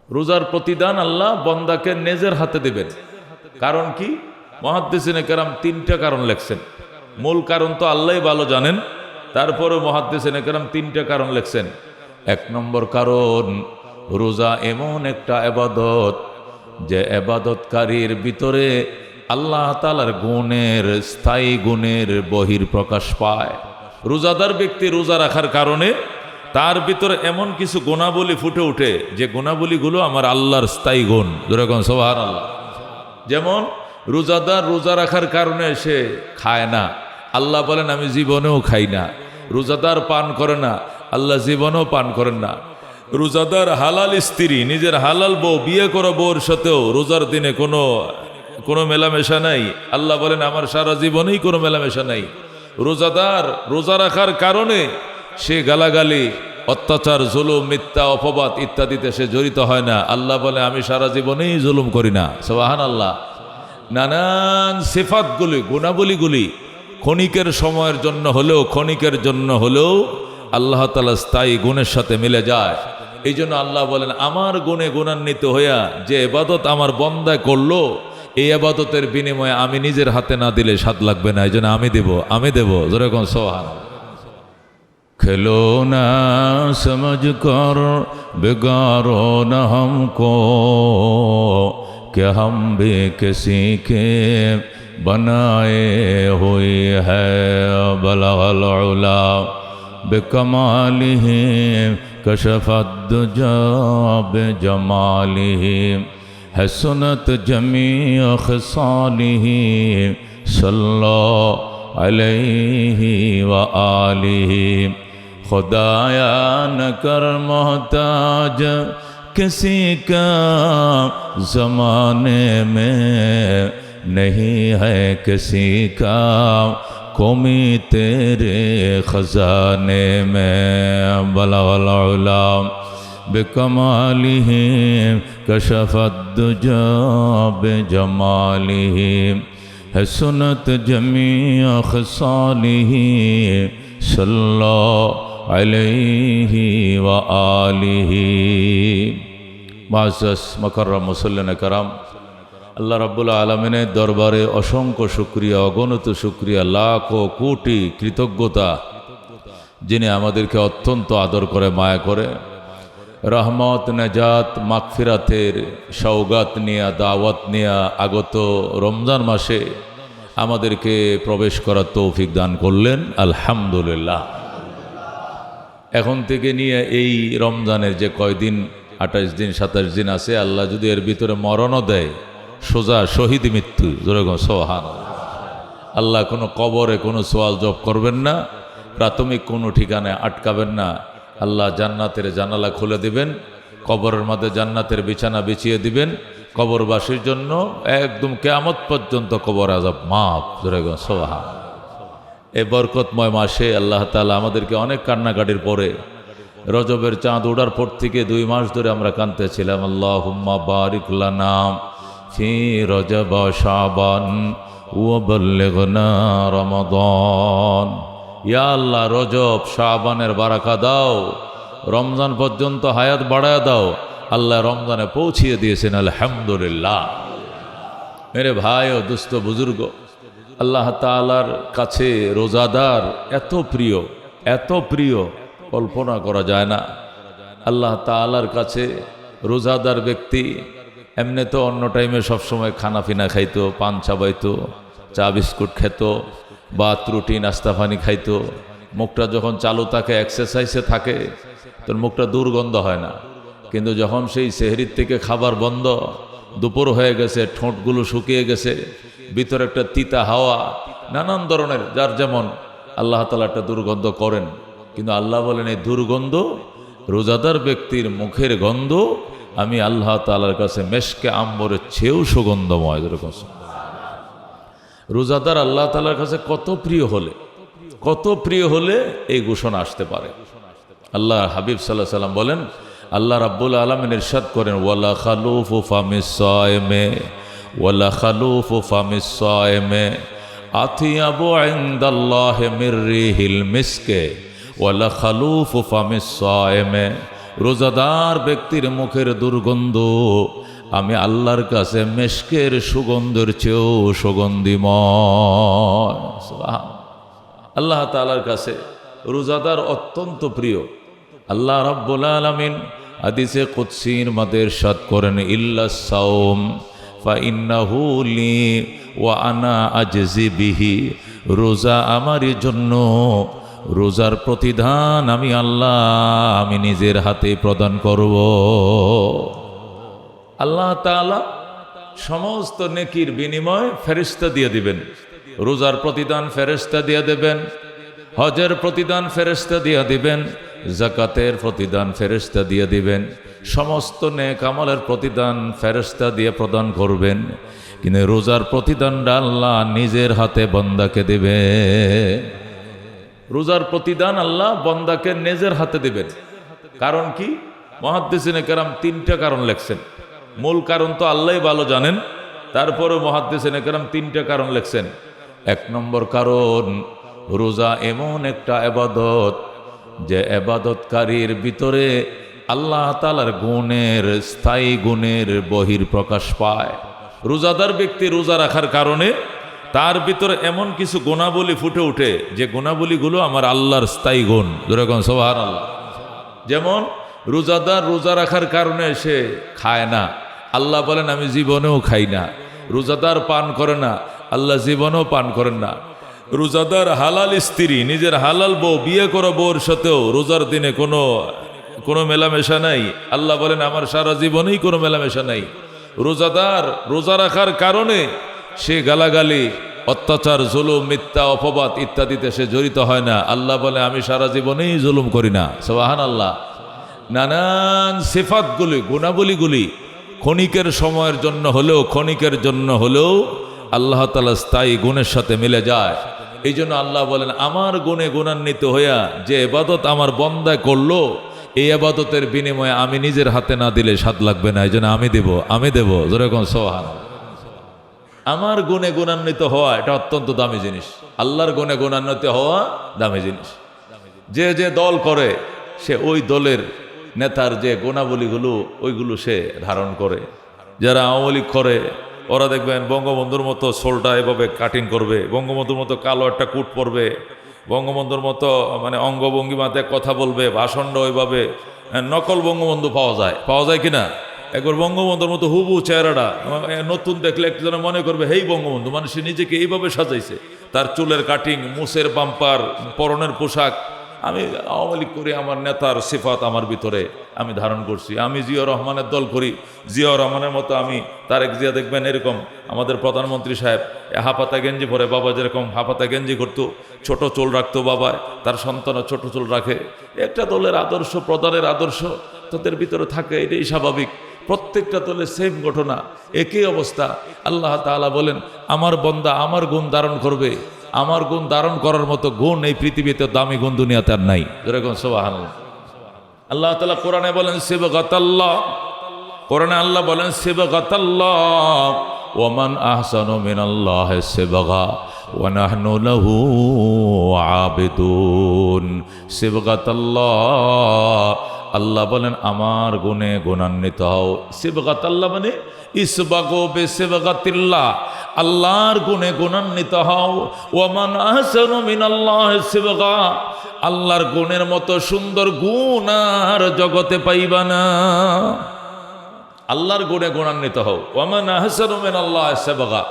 রোজার প্রতিদান আল্লাহ বন্দাকে নিজের হাতে দেবেন। কারণ কি? মুহাদ্দিসিনে কেরাম তিনটা কারণ লেখছেন। মূল কারণ তো আল্লাহই ভালো জানেন, তারপরে মুহাদ্দিসিনে কেরাম তিনটা কারণ লেখছেন। এক নম্বর কারণ, রোজা এমন একটা ইবাদত যে ইবাদতকারীর ভিতরে আল্লাহ তাআলার গুণের, স্থায়ী গুণের বহির প্রকাশ পায়। রোজাদার ব্যক্তি রোজা রাখার কারণে তার ভিতরে এমন কিছু গুণাবলী ফুটে ওঠে যে গুণাবলীগুলো আমার আল্লাহর স্থায়ী গুণ। যেরকম সুবহানাল্লাহ। যেমন রোজাদার রোজা রাখার কারণে সে খায় না, আল্লাহ বলেন আমি জীবনেও খাই না। রোজাদার পান করে না, আল্লাহ জীবনেও পান করেন না। রোজাদার হালাল স্ত্রী, নিজের হালাল বউ, বিয়ে করা বউর সাথেও রোজার দিনে কোনো মেলামেশা নাই, আল্লাহ বলেন আমার সারা জীবনেই কোনো মেলামেশা নাই। রোজাদার রোজা রাখার কারণে সে গালাগালি, অত্যাচার, জুলুম, মিথ্যা, অপবাদ ইত্যাদিতে সে জড়িত হয় না, আল্লাহ বলে আমি সারা জীবনেই জুলুম করি না। সুবহানাল্লাহ। নানান সিফাতগুলি, গুণাবলীগুলি ক্ষণিকের সময়ের জন্য হলেও আল্লাহ তাআলা স্থায়ী গুণের সাথে মিলে যায়। এই জন্য আল্লাহ বলেন আমার গুণে গুণান্বিত হইয়া যে ইবাদত আমার বন্দায় করলো, এই ইবাদতের বিনিময়ে আমি নিজের হাতে না দিলে স্বাদ লাগবে না, এই জন্য আমি দেব। যেরকম সুবহানাল্লাহ। খেলো না সমঝ কর बिगाड़ो न हमको कि हम भी किसी के बनाए हुए है बलगल उला बिकमालिही कशफत दुजा बिजमालिही हसनत जमी खसालिही सल्लल्लाहु अलैहि व आलिही खुदाया न कर मोहताज किसी का ज़माने में नहीं है किसी का कौमी तेरे ख़ज़ाने में बलगल उला बिकमालिही कशफत दुजा बिजमालिही हसनत जमी खसालिही सल्लल्लाहु अलैहि व आलिहि। मुअज़्ज़ज़ मुकर्रम मुसल्लिन करम, আল্লাহ রাব্বুল আলামিনের দরবারে অসংখ্য শুকরিয়া, অগণিত শুকরিয়া, লাখো কোটি কৃতজ্ঞতা, যিনি আমাদেরকে অত্যন্ত আদর করে, মায়া করে, রহমত, নাজাত, মাগফিরাতের সওগাত নিয়ে, দাওয়াত নিয়ে আগত রমজান মাসে আমাদেরকে প্রবেশ করার তৌফিক দান করলেন। আলহামদুলিল্লাহ। এখন থেকে নিয়ে এই রমজানের যে কয়দিন, 28 দিন 27 দিন আছে, আল্লাহ যদি এর ভিতরে মরণও দেয়, সোজা শহীদ মৃত্যু। যেরকম সুবহানাল্লাহ। আল্লাহ কোনো কবরে কোনো সওয়াল জব করবেন না, প্রাথমিক কোনো ঠিকানায় আটকাবেন না। আল্লাহ জান্নাতের জানালা খুলে দিবেন, কবরের মধ্যে জান্নাতের বিছানা বিছিয়ে দিবেন কবরবাসীর জন্য, একদম কিয়ামত পর্যন্ত কবর আযাব মাফ। যেরকম সুবহানাল্লাহ। এই বরকতময় মাসে আল্লাহ তাআলা আমাদেরকে অনেক কান্নাকাটির পরে, রজবের চাঁদ ওঠার পর থেকে 2 মাস ধরে আমরা কাঁদতেছিলাম, আল্লাহুম্মা বারিক লানা ফি রজব শাবান ওয়া বাল্লিগনা রমাদান। ইয়া আল্লাহ, রজব শাবানের বারাকা দাও, রমজান পর্যন্ত হায়াত বাড়ায় দাও। আল্লাহ রমজানে পৌঁছিয়ে দিয়েছেন, আলহামদুলিল্লাহ। মেরে ভাই ও দুস্থ বুজুর্গ, আল্লাহ তাআলার কাছে রোজাদার এত প্রিয় কল্পনা করা যায় না। আল্লাহ তাআলার কাছে রোজাদার ব্যক্তি এমনি তো অন্য টাইমে সবসময় খানা পিনা খাইতো, পান চাবাইতো, চা বিস্কুট খেত, ভাত রুটি নাস্তা পানি খাইতো। মুখটা যখন চালু থাকে, এক্সারসাইজে থাকে, তোর মুখটা দুর্গন্ধ হয় না। কিন্তু যখন সেই সেহরির থেকে খাবার বন্ধ, দুপুর হয়ে গেছে, ঠোঁটগুলো শুকিয়ে গেছে, ভিতরে একটা তিতা হাওয়া, নানান ধরনের যার যেমন আল্লাহ তাআলা একটা দুর্গন্ধ করেন। কিন্তু আল্লাহ বলেন এই দুর্গন্ধ রোজাদার ব্যক্তির মুখের গন্ধ আমি আল্লাহ তাআলার কাছে মেশকে আম্বরের চেয়েও সুগন্ধময়। যেরকম রোজাদার আল্লাহ তাআলার কাছে কত প্রিয় হলে এই ঘোষণা আসতে পারে। আল্লাহ হাবিব সাল্লাল্লাহু আলাইহি ওয়াসাল্লাম বলেন, আল্লাহ রাব্বুল আলামিন ইরশাদ করেন, ওয়ালা খালুফু ফামিস সায়েমে আতিয়াবু ইনদাল্লাহি মির রিহিল মিসকে ওয়ালা খালুফু ফামিস সায়েমে রোজাদার ব্যক্তির মুখের দুর্গন্ধ আমি আল্লাহর কাছে মেশকের সুগন্ধের চেয়েও সুগন্ধিময়। আল্লাহ তাআলার কাছে রোজাদার অত্যন্ত প্রিয়। আল্লাহ রাব্বুল আলামিন হাদিসে কুদসির মধ্যে ইরশাদ করেন, ইল্লাস সাওম ফাইন্নাহু লি ওয়া আনা আজজি বিহি। রোজা আমারই জন্য, রোজার প্রতিদান আমি আল্লাহ আমি নিজের হাতে প্রদান করব। আল্লাহ তাআলা সমস্ত নেকির বিনিময় ফেরেশতা দিয়ে দিবেন। রোজার প্রতিদান ফেরেশতা দিয়ে দেবেন, হজের প্রতিদান ফেরেশতা দিয়ে দিবেন, যাকাতের প্রতিদান ফেরেশতা দিয়ে দিবেন, সমস্ত নেক আমলের প্রতিদান ফেরেশতা দিয়ে প্রদান করবেন। কিন্তু রোজার প্রতিদানটা আল্লাহ নিজের হাতে বান্দাকে দেবে। রোজার প্রতিদান আল্লাহ বান্দাকে নিজের হাতে দেবেন। কারণ কি? মুহাদ্দিসিনে কেরাম তিনটা কারণ লেখছেন। মূল কারণ তো আল্লাহই ভালো জানেন, তারপরে মুহাদ্দিসিনে কেরাম তিনটা কারণ লেখছেন। এক নম্বর কারণ, রোজা এমন একটা ইবাদত যে ইবাদতকারীর ভিতরে আল্লাহ তাআলার গুণের, স্থায়ী গুণের বহির প্রকাশ পায়। রোজাদার ব্যক্তি রোজা রাখার কারণে তার ভিতরে এমন কিছু গুণাবলী ফুটে ওঠে যে গুণাবলীগুলো আমার আল্লাহর স্থায়ী গুণ। যেরকম সুবহানাল্লাহ। যেমন রোজাদার রোজা রাখার কারণে সে খায় না, আল্লাহ বলেন আমি জীবনেও খাই না। রোজাদার পান করে না, আল্লাহ জীবনেও পান করেন না। রোজাদার হালাল স্ত্রী, নিজের হালাল বউ, বিয়ে করা বউর সাথেও রোজার দিনে কোনো মেলামেশা নাই, আল্লাহ বলেন আমার সারা জীবনেই কোনো মেলামেশা নাই। রোজাদার রোজা রাখার কারণে সে গালাগালি, অত্যাচার, জুলুম, মিথ্যা, অপবাদ ইত্যাদিতে সে জড়িত হয় না, আল্লাহ বলে আমি সারা জীবনেই জুলুম করি না। সুবহানাল্লাহ। নানান সিফাতগুলি, গুণাবলীগুলি ক্ষণিকের সময়ের জন্য হলেও আল্লাহ তাআলা স্থায়ী গুণের সাথে মিলে যায়। এই জন্য আল্লাহ বলেন আমার গুণে গুণান্বিত হইয়া যে ইবাদত আমার বান্দা করলো, এই ইবাদতের বিনিময়ে আমি নিজের হাতে না দিলে স্বাদ লাগবে না, এই জন্য আমি দেব। যেরকম সুবহানাল্লাহ। আমার গুণে গুণান্বিত হওয়া এটা অত্যন্ত দামি জিনিস। আল্লাহর গুণে গুণান্বিত হওয়া দামি জিনিস। যে যে দল করে সে ওই দলের নেতার যে গুণাবলীগুলো ওইগুলো সে ধারণ করে। যারা আওয়ামী লীগ করে ওরা দেখবেন বঙ্গবন্ধুর মতো সোলটা এভাবে কাটিং করবে, বঙ্গবন্ধুর মতো কালো একটা কুট পরবে, বঙ্গবন্ধুর মতো মানে অঙ্গভঙ্গিমাতে কথা বলবে, ভাষণটা ওইভাবে। নকল বঙ্গবন্ধু পাওয়া যায় কিনা? একবার বঙ্গবন্ধুর মতো হুবু চেহারাটা নতুন দেখলে একজনে মনে করবে হেই বঙ্গবন্ধু, মানে সে নিজেকে এইভাবে সাজাইছে। তার চুলের কাটিং, মুছের বাম্পার, পরনের পোশাক। আমি আওয়ামী লীগ করি, আমার নেতার সিফাত আমার ভিতরে আমি ধারণ করছি। আমি জিয়াউর রহমানের দল করি, জিয়াউর রহমানের মতো আমি তারেক জিয়া দেখবেন এরকম আমাদের প্রধানমন্ত্রী সাহেব হাফাতা গেঞ্জি পরে, বাবা যেরকম হাফাতা গেঞ্জি করতো, ছোট চুল রাখতো বাবা, তার সন্তানও ছোট চুল রাখে। একটা দলের আদর্শ, প্রধানের আদর্শ তাদের ভিতরে থাকে, এটাই স্বাভাবিক। প্রত্যেকটা দলের সেম ঘটনা, একই অবস্থা। আল্লাহ তাআলা বলেন আমার বান্দা আমার গুণ ধারণ করবে, আমার গুণ ধারণ করার মতো গুণ এই পৃথিবীতে দামি গুণ দুনিয়াতে আর নাই। যেরকম সুবহানাল্লাহ। আল্লাহ তাআলা কোরআনে বলেন সিবগাতাল্লাহ, কোরআনে আল্লাহ বলেন সিবগাতাল্লাহ ওয়া মান আহসানু মিনাল্লাহি সিবগা ওয়া নাহনু লাহু আবিদুন। সিবগাতাল্লাহ, আল্লাহ বলেন আমার গুণে গুণান্বিত হও। সিবগাতাল্লাহ মানে ইসবাগু বিসিবগাতিল্লাহ, আল্লাহর গুণে গুণান্বিত হও। ওয়া মান আহসানু মিনাল্লাহি সিবগা, আল্লাহর গুণের মতো সুন্দর গুণ আর জগতে পাইবা না। আল্লাহর গুণে গুণান্বিত হও। ওয়া মান আহসানু মিনাল্লাহি সিবগা,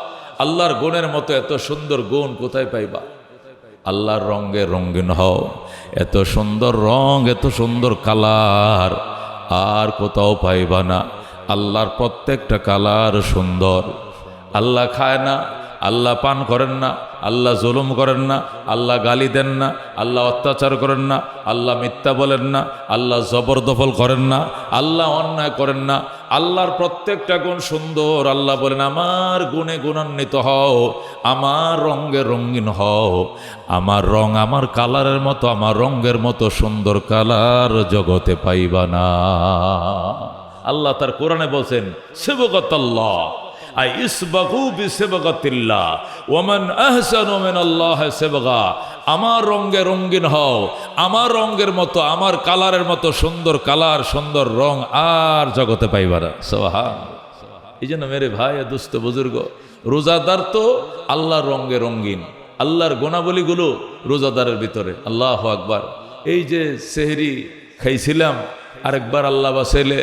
আল্লাহর গুণের মতো এত সুন্দর গুণ কোথায় পাইবা? আল্লাহর রঙে রঙিন হও। এত সুন্দর রং, এত সুন্দর কালার আর কোথাও পাইবা না। আল্লাহর প্রত্যেকটা কালার সুন্দর। আল্লাহ খায় না, আল্লাহ পান করেন না, আল্লাহ জুলুম করেন না, আল্লাহ গালি দেন না, আল্লাহ অত্যাচার করেন না, আল্লাহ মিথ্যা বলেন না, আল্লাহ জবরদখল করেন না, আল্লাহ অন্যায় করেন না। আল্লাহর প্রত্যেকটা গুণ সুন্দর। আল্লাহ বলেন আমার গুণে গুণান্বিত হও, আমার রঙে রঙিন হও। আমার রং আমার কালারের মতো, আমার রঙের মতো সুন্দর কালার জগতে পাইবা না। আল্লাহ তার কোরআনে বলছেন সিবগাতাল্লাহ আই ইসবাগু বিসিবগাতিল্লাহ ওয়া মান আহসানু মিনাল্লাহি সিবগা, আমার রঙে রঙিন হও, আমার রঙের মতো, আমার কালারের মতো সুন্দর কালার, সুন্দর রং আর জগতে পাইবা না। সুবহান। এই জন্য মেরে ভাই দুস্থ বুজুর্গ, রোজাদার তো আল্লাহর রঙে রঙিন, আল্লাহর গুণাবলীগুলো রোজাদারের ভিতরে। আল্লাহু আকবার। এই যে সেহরি খাইছিলাম, আরেকবার আল্লাহ বাসাইলে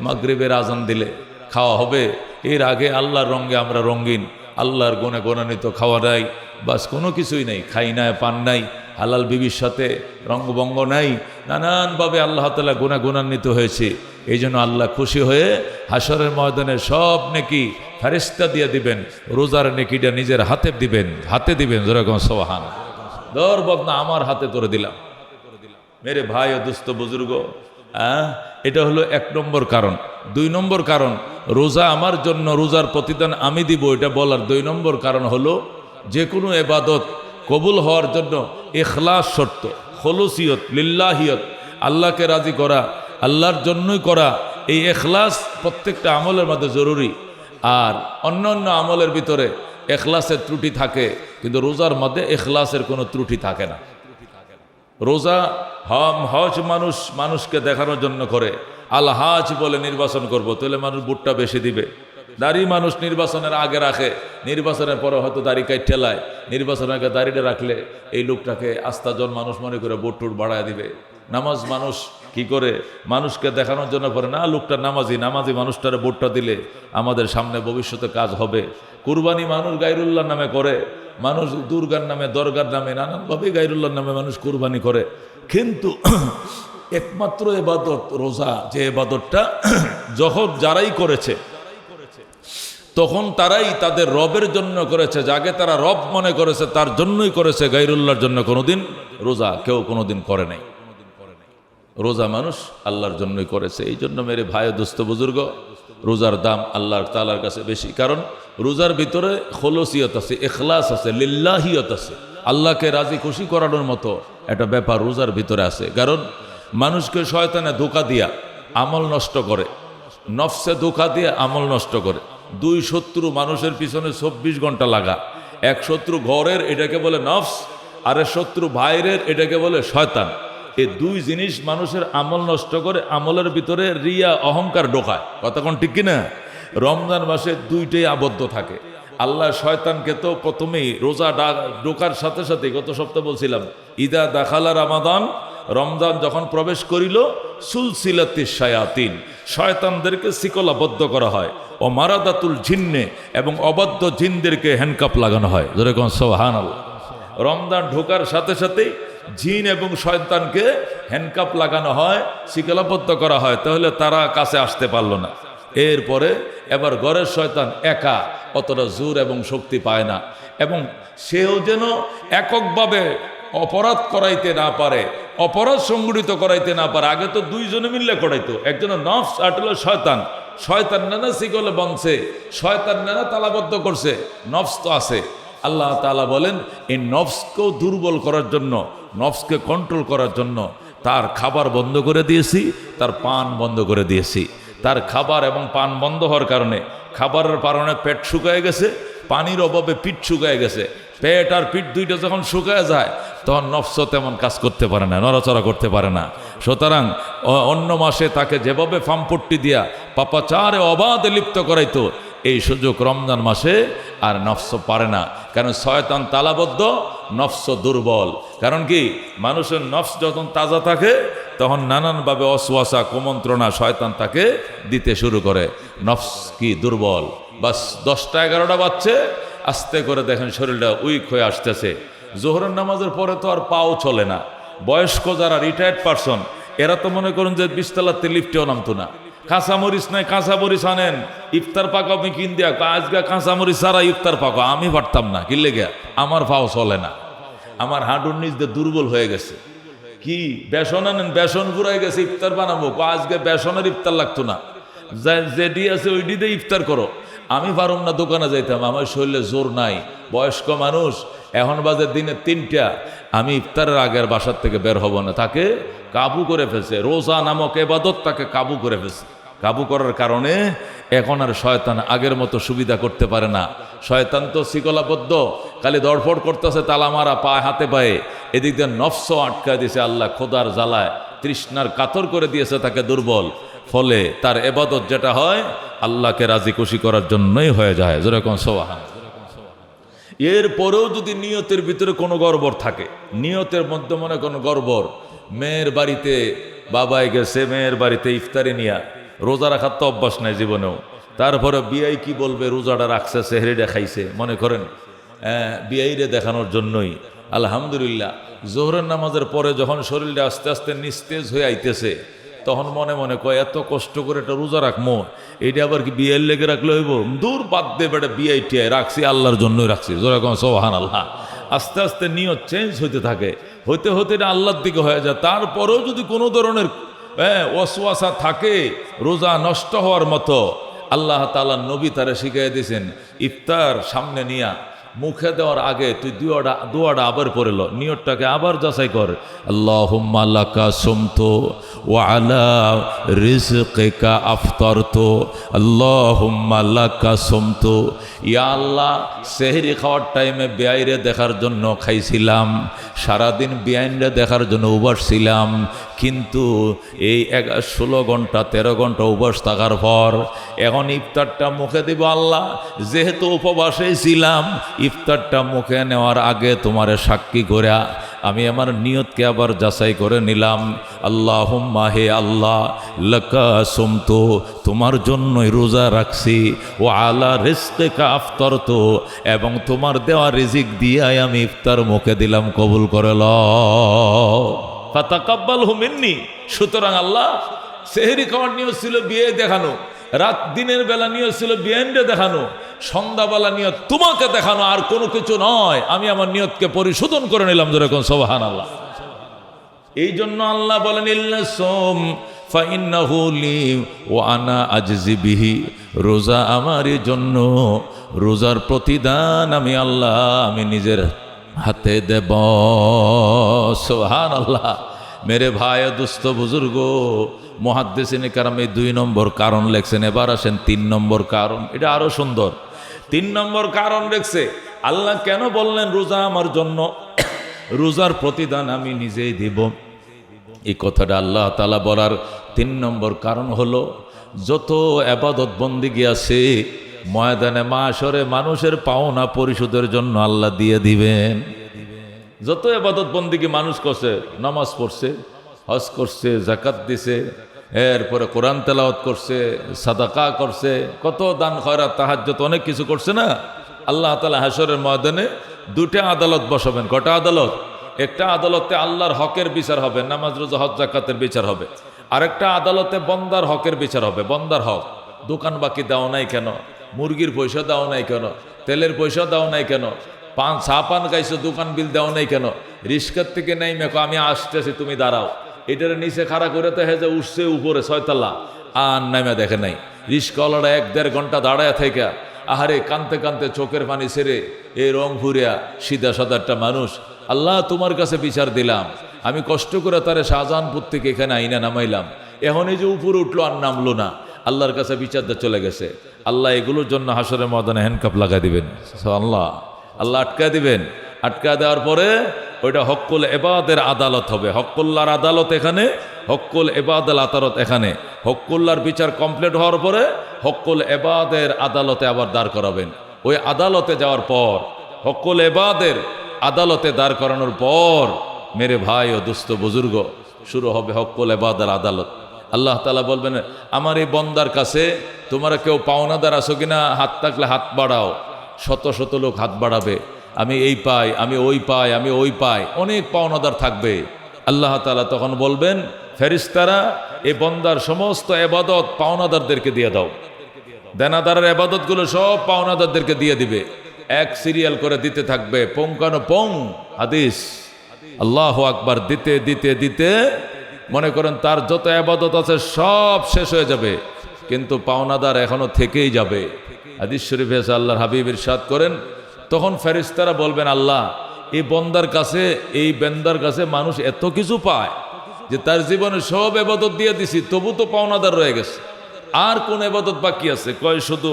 মাগরিবের আজান দিলে খাওয়া হবে। এর আগে আল্লাহর রঙে আমরা রঙিন, আল্লাহর গুণে গুণান্বিত খাওয়া নাই, বাস কোনো কিছুই নাই, খাই নাই, পান নাই, হালাল বিবির সাথে রঙ্গভঙ্গ নাই, নানানভাবে আল্লাহ তাআলা গুণে গুণান্বিত হয়েছে। এই জন্য আল্লাহ খুশি হয়ে হাসরের ময়দানে সব নেকি ফেরেশতা দিয়ে দিবেন, রোজার নেকিটা নিজের হাতে দিবেন, হাতে দিবেন। যেরকম সুবহান। দর বদনা আমার হাতে তোরে দিলাম। মেরে ভাই ও দুস্থ বুজুর্গ, এটা হলো 1 নম্বর কারণ। 2 নম্বর কারণ, রোজা আমার জন্য, রোজার প্রতিদান আমি দিব, এটা বলার 2 নম্বর কারণ হলো যে কোনো ইবাদত কবুল হওয়ার জন্য ইখলাস শর্ত, খুলুসিয়ত, লিল্লাহিয়ত, আল্লাহকে রাজি করা, আল্লাহর জন্যই করা। এই ইখলাস প্রত্যেকটা আমলের মধ্যে জরুরি। আর অন্য অন্য আমলের ভিতরে ইখলাসের ত্রুটি থাকে, কিন্তু রোজার মধ্যে ইখলাসের কোনো ত্রুটি থাকে না। রোজা হজ মানুষকে দেখানোর জন্য করে, আল হাজ বলে নির্বাচন করব, তাহলে মানুষ বুটটা বেশি দিবে। দাড়ি মানুষ নির্বাচনের আগে রাখে, নির্বাচনের পরে হয়তো দাড়ি কাইট ঠেলায়, নির্বাচনের আগে দাড়িটা রাখলে এই লোকটাকে আস্থাজন মানুষ মনে করে বুট টুট বাড়ায় দিবে। নামাজ মানুষ কি করে মানুষকে দেখানোর জন্য পড়ে না, লোকটা নামাজি মানুষটারে বুটটা দিলে আমাদের সামনে ভবিষ্যতে কাজ হবে। কুরবানি মানুষ গায়রুল্লাহর নামে করে, মানুষ দুর্গার নামে, দরগার নামে, নানানভাবে গায়রুল্লাহর নামে মানুষ কুরবানি করে। কিন্তু একমাত্র ইবাদত রোজা, যে ইবাদতটা যখন যারাই করেছে তখন তারাই তাদের রবের জন্য করেছে, যাকে তারা রব মনে করেছে তার জন্যই করেছে, গায়রুল্লাহর জন্য কোনোদিন রোজা কেউ কোনোদিন করে নাই। রোজা মানুষ আল্লাহর জন্যই করেছে। এই জন্য মেরে ভাই দোস্ত বুজুর্গ, রোজার দাম আল্লাহ তাআলার কাছে বেশি, কারণ রোজার ভিতরে খুলুসিয়ত আছে, ইখলাস আছে, লিল্লাহিয়ত আছে, আল্লাহকে রাজি খুশি করানোর মতো একটা ব্যাপার রোজার ভিতরে আছে। কারণ মানুষকে শয়তানে ধোঁকা দিয়া আমল নষ্ট করে, নফসে ধোঁকা দিয়ে আমল নষ্ট করে। 2 শত্রু মানুষের পিছনে 24 ঘন্টা লাগা, 1 শত্রু ঘরের, এটাকে বলে নফস, আর শত্রু বাইরের, এটাকে বলে শয়তান। এই 2 জিনিস মানুষের আমল নষ্ট করে, আমলের ভিতরে রিয়া অহংকার ঢোকায়। কথা কোন ঠিক কিনা? রমজান মাসে 2টাই আবদ্ধ থাকে। আল্লাহ শয়তানকে তো প্রথমেই রোজা ঢোকার সাথে সাথে, গত সপ্তাহে বলছিলাম, ইদা দাখালা রমাদান, রমজান যখন প্রবেশ করিল, সুলসিলাতিশ শায়াতিন, শয়তানদেরকে শিকলাবদ্ধ করা হয়, ও মারাদাতুল জিন্নে, এবং অবাধ্য জিনদেরকে হ্যান্ডকাপ লাগানো হয়। যেরকম সুবহানাল্লাহ। রমজান ঢোকার সাথে সাথেই জিন এবং শয়তানকে হ্যান্ডকাপ লাগানো হয়, শিকলাবদ্ধ করা হয়, তাহলে তারা কাছে আসতে পারলো না। এরপরে এবার ঘরের শয়তান একা, অতটা জোর এবং শক্তি পায় না, এবং সেও যেন এককভাবে অপরাধ করাইতে না পারে, অপরাধ সংগঠিত করাইতে না পারে। আগে তো 2 জনে মিললে করাইতো, একজনের নফস আর হলো শয়তান। শয়তান নানা শিকলে বনছে, শয়তান নানা তালাবদ্ধ করছে, নফস তো আছে। আল্লাহ তাআলা বলেন, এই নফসকেও দুর্বল করার জন্য, নফসকে কন্ট্রোল করার জন্য তার খাবার বন্ধ করে দিয়েছি, তার পান বন্ধ করে দিয়েছি। তার খাবার এবং পান বন্ধ হওয়ার কারণে, খাবারের কারণে পেট শুকায় গেছে, পানির অভাবে পিঠ শুকায় গেছে। পেট আর পিঠ দুইটা যখন শুকায় যায়, তখন নফস তেমন কাজ করতে পারে না, নড়াচড়া করতে পারে না। সুতরাং অন্য মাসে তাকে যেভাবে ফার্মপট্টি দিয়া পাপাচারে অবাধে লিপ্ত করাইতো, এই সুযোগ রমজান মাসে আর নফস পারে না। কারণ শয়তান তালাবদ্ধ, নফস দুর্বল। কারণ কি, মানুষের নফস যখন তাজা থাকে তখন নানানভাবে অসওয়াসা, কুমন্ত্রণা শয়তান তাকে দিতে শুরু করে। নফস কি দুর্বল, বাস 10টা 11টা বাজছে, আস্তে করে দেখেন শরীরটা উইক হয়ে আসতেছে। জোহরের নামাজের পরে তো আর পাও চলে না। বয়স্ক যারা রিটায়ার্ড পারসন, এরা তো মনে করুন যে 20 তলাতে লিফটেও নামতো না। কাঁচামরিচ নাই, কাঁচামরিচ আনেন, ইফতার পাকা আমি কিন দিয়া, আজকে কাঁচামরিচ ছাড়া ইফতার পাকা আমি পারতাম না, কিনলে গিয়া আমার পাও চলে না, আমার হাঁটুর নিচ দিয়ে দুর্বল হয়ে গেছে। কি বেসন আনেন, বেসন ঘুরাই গেছে, ইফতার বানাবো, আজকে বেসনের ইফতার লাগতো না, যেটি আছে ওইটি দিয়ে ইফতার করো। আমি পারুম না, দোকানে যাইতাম, আমার শরীরে জোর নাই, বয়স্ক মানুষ, এখন বাজে দিনে 3টা, আমি ইফতারের আগের বাসার থেকে বের হব না। তাকে কাবু করে ফেলছে, রোজা নামক ইবাদত তাকে কাবু করে ফেলছে। কাবু করার কারণে এখন আর শয়তান আগের মতো সুবিধা করতে পারে না। শয়তান তো শিকলাবদ্ধ, খালি দড়ফড় করতেছে, তালা মারা পায়ে হাতে পায়ে, এদিক দিয়ে নফস আটকায় দিয়েছে আল্লাহ, খোদার জ্বালায় তৃষ্ণার কাতর করে দিয়েছে তাকে দুর্বল। ফলে তার এবাদত যেটা হয় আল্লাহকে রাজি খুশি করার জন্যই হয়ে যায়। যেরকম সুবহান। এরপরেও যদি নিয়তের ভিতরে কোনো গড়বড় থাকে, নিয়তের মধ্যে মনে কোনো গড়বড়, মেয়ের বাড়িতে বাবাই গেছে, মেয়ের বাড়িতে ইফতারি নিয়া, রোজা রাখার তো অভ্যাস নাই জীবনেও, তারপরে বিয়াই কি বলবে রোজাটা রাখছে, সেহরিটা খাইছে, মনে করেন বিয়াইরে দেখানোর জন্যই। আলহামদুলিল্লাহ জোহরের নামাজের পরে যখন শরীরটা আস্তে আস্তে নিস্তেজ হয়ে আইতেছে, তখন মনে মনে কয় এত কষ্ট করে একটা রোজা রাখবো, এইটা আবার কি বিয়ের লেগে রাখলে হইব, দূর বাদ দে বেটা, বিয়ে টিয়াই রাখছি আল্লাহর জন্যই রাখছি। যেরকম সুবহানাল্লাহ। আস্তে আস্তে নিয়ত চেঞ্জ হইতে থাকে, হইতে হইতে এটা আল্লাহর দিকে হয়ে যায়। তারপরেও যদি কোনো ধরনের ওয়াসওয়াসা থাকে রোজা নষ্ট হওয়ার মতো, আল্লাহ তাআলা নবী তারে শিখিয়ে দিয়েছেন, ইফতার সামনে নিয়া মুখে দেওয়ার আগে তুই দোয়াটা আবার পড়ে লো, নিয়তটাকে আবার যাচাই কর। আল্লাহুম্মা লাকা সুমতু ওয়া আলা রিজকিকা আফতারতু, আল্লাহুম্মা লাকা সুমতু, ইয়া আল্লাহ সেহরি খাওয়ার টাইমে বেআইরে দেখার জন্য খাইছিলাম, সারাদিন বেআইনরে দেখার জন্য উপবাস ছিলাম, কিন্তু এই 16 ঘন্টা 13 ঘন্টা উপবাস থাকার পর এখন ইফতারটা মুখে দিব আল্লাহ, যেহেতু উপবাসে ছিলাম, ইফতারটা মুখে নেওয়ার আগে তোমারে সাক্ষী করে আমি আমার নিয়তকে আবার যাচাই করে নিলাম। আল্লাহুম্মা, হে আল্লাহ, লাকা সুমতু, তোমার জন্যই রোজা রাখছি, ও আলা রিজকিকা আফতারতু, এবং তোমার দেওয়া রিজিক দিয়ে আমি ইফতার মুখে দিলাম, কবুল করে লও। ফাতাকাব্বালহু মিন্নি। সুতরাং আল্লাহ সেহরি খাওয়ার নিয়ত ছিল বিয়ে দেখানো, রাত দিনের বেলা নিয়ত ছিল বিয়েন্ডে দেখানো, সন্ধ্যাবেলা নিয়ত তোমাকে দেখানো, আর কোনো কিছু নয়। আমি আমার নিয়তকে পরিশোধন করে নিলাম। যেরকম সুবহানাল্লাহ। এই জন্য আল্লাহ বলেন ইল্লা সোম ফাইন্নাহু লি ওয়া আনা আজজি বিহি, রোজা আমারই জন্য, রোজার প্রতিদান আমি আল্লাহ আমি নিজের হাতে দেব। সুবহানাল্লাহ। মেরে ভাই দুস্থ বুজুর্গ, মুহাদ্দিসিনে কেরাম এই 2 নম্বর কারণ লেখছেন। এবার আসেন 3 নম্বর কারণ, এটা আরো সুন্দর। 3 নম্বর কারণ লেখছে আল্লাহ কেন বললেন রোজা আমার জন্য, রোজার প্রতিদান আমি নিজেই দিব। এই কথাটা আল্লাহ তাআলা বলার 3 নম্বর কারণ হলো, যত ইবাদত বন্দেগী আছে ময়দানে মাশরে মানুষের পাওনা পরিশোধের জন্য আল্লাহ দিয়ে দিবেন। যত ইবাদত বন্দেগী মানুষ করছে, নামাজ পড়ছে, হজ করছে, যাকাত দিছে, এরপরে কোরআন তেলাওয়াত করছে, সাদাকা করছে, কত দান খয়রাত তাহাজ্জুদ অনেক কিছু করছে না, আল্লাহ তাআলা হাশরের ময়দানে 2টা আদালত বসাবেন। কটা আদালত? একটা আদালতে আল্লাহর হকের বিচার হবে, নামাজ রোজা হজ যাকাতের বিচার হবে। আরেকটা আদালতে বন্দার হকের বিচার হবে, বন্দার হক। দোকান বাকি দাও নাই কেন, মুরগির পয়সা দাও নাই কেন, তেলের পয়সা দাও নাই কেন, চা পান খাইছো দোকান বিল দাও নাই কেন, রিস্কার থেকে নেই মেকো আমি আসতেছি তুমি দাঁড়াও, এটার নিচে খাড়া করে তো হেজে উঠছে উপরে 6 তলা, আর নামে দেখে নাই। রিস্কাওয়ালারা 1-1.5 ঘন্টা দাঁড়ায় থেকে আহারে কানতে কানতে চোখের পানি ছেড়ে এই রং ফুরিয়া সিধা সাদা একটা মানুষ, আল্লাহ তোমার কাছে বিচার দিলাম, আমি কষ্ট করে তারে শাহজাহানপুর থেকে এখানে আইনা নামাইলাম, এখন এই যে উপরে উঠলো আর নামলো না, আল্লাহর কাছে বিচার দিয়ে চলে গেছে। আল্লাহ এগুলোর জন্য হাসরের ময়দানে হ্যান্ডকাপ লাগাই দিবেন। আল্লাহ আটকা দিবেন। আটকা দেওয়ার পরে ওইটা হক্কুল এবাদের আদালত হবে। হক্কুল্লার আদালত এখানে, হক্কুল এবাদের আদালত এখানে। হক্কুল্লার বিচার কমপ্লিট হওয়ার পরে হক্কুল এবাদের আদালতে আবার দাঁড় করাবেন। ওই আদালতে যাওয়ার পর, হক্কুল এবাদের আদালতে দাঁড় করানোর পর মেরে ভাই ও দুস্থ বুজুর্গ, শুরু হবে হক্কুল এবাদের আদালত। আল্লাহ তাআলা বলবেন, আমার এই বন্দার কাছে তোমরা কেউ পাওনাদার আছো কিনা, হাত থাকলে হাত বাড়াও। শত শত লোক হাত বাড়াবে, আমি এই পাই, আমি ওই পাই, আমি ওই পাই, অনেক পাওনাদার থাকবে। আল্লাহ তাআলা তখন বলবেন, ফেরেশতারা এই বন্দার সমস্ত ইবাদত পাওনাদারদেরকে দিয়ে দাও। দেনাদারের ইবাদতগুলো সব পাওনাদারদেরকে দিয়ে দিবে, এক সিরিয়াল করে দিতে থাকবে, পং হাদিস। আল্লাহু আকবার। দিতে দিতে দিতে মনে করেন তার যত ইবাদত আছে সব শেষ হয়ে যাবে, কিন্তু পাওনাদার এখনো থেকেই যাবে। হাদিস শরীফে আছে, আল্লাহর হাবিব ইরশাদ করেন, তখন ফেরেশতারা বলবেন, আল্লাহ এই বন্দার কাছে, এই বেন্দার কাছে মানুষ এত কিছু পায় যে তার জীবনে সব ইবাদত দিয়ে দিছি, তবু তো পাওনাদার রয়ে গেছে, আর কোন ইবাদত বাকি আছে? কয় শুধু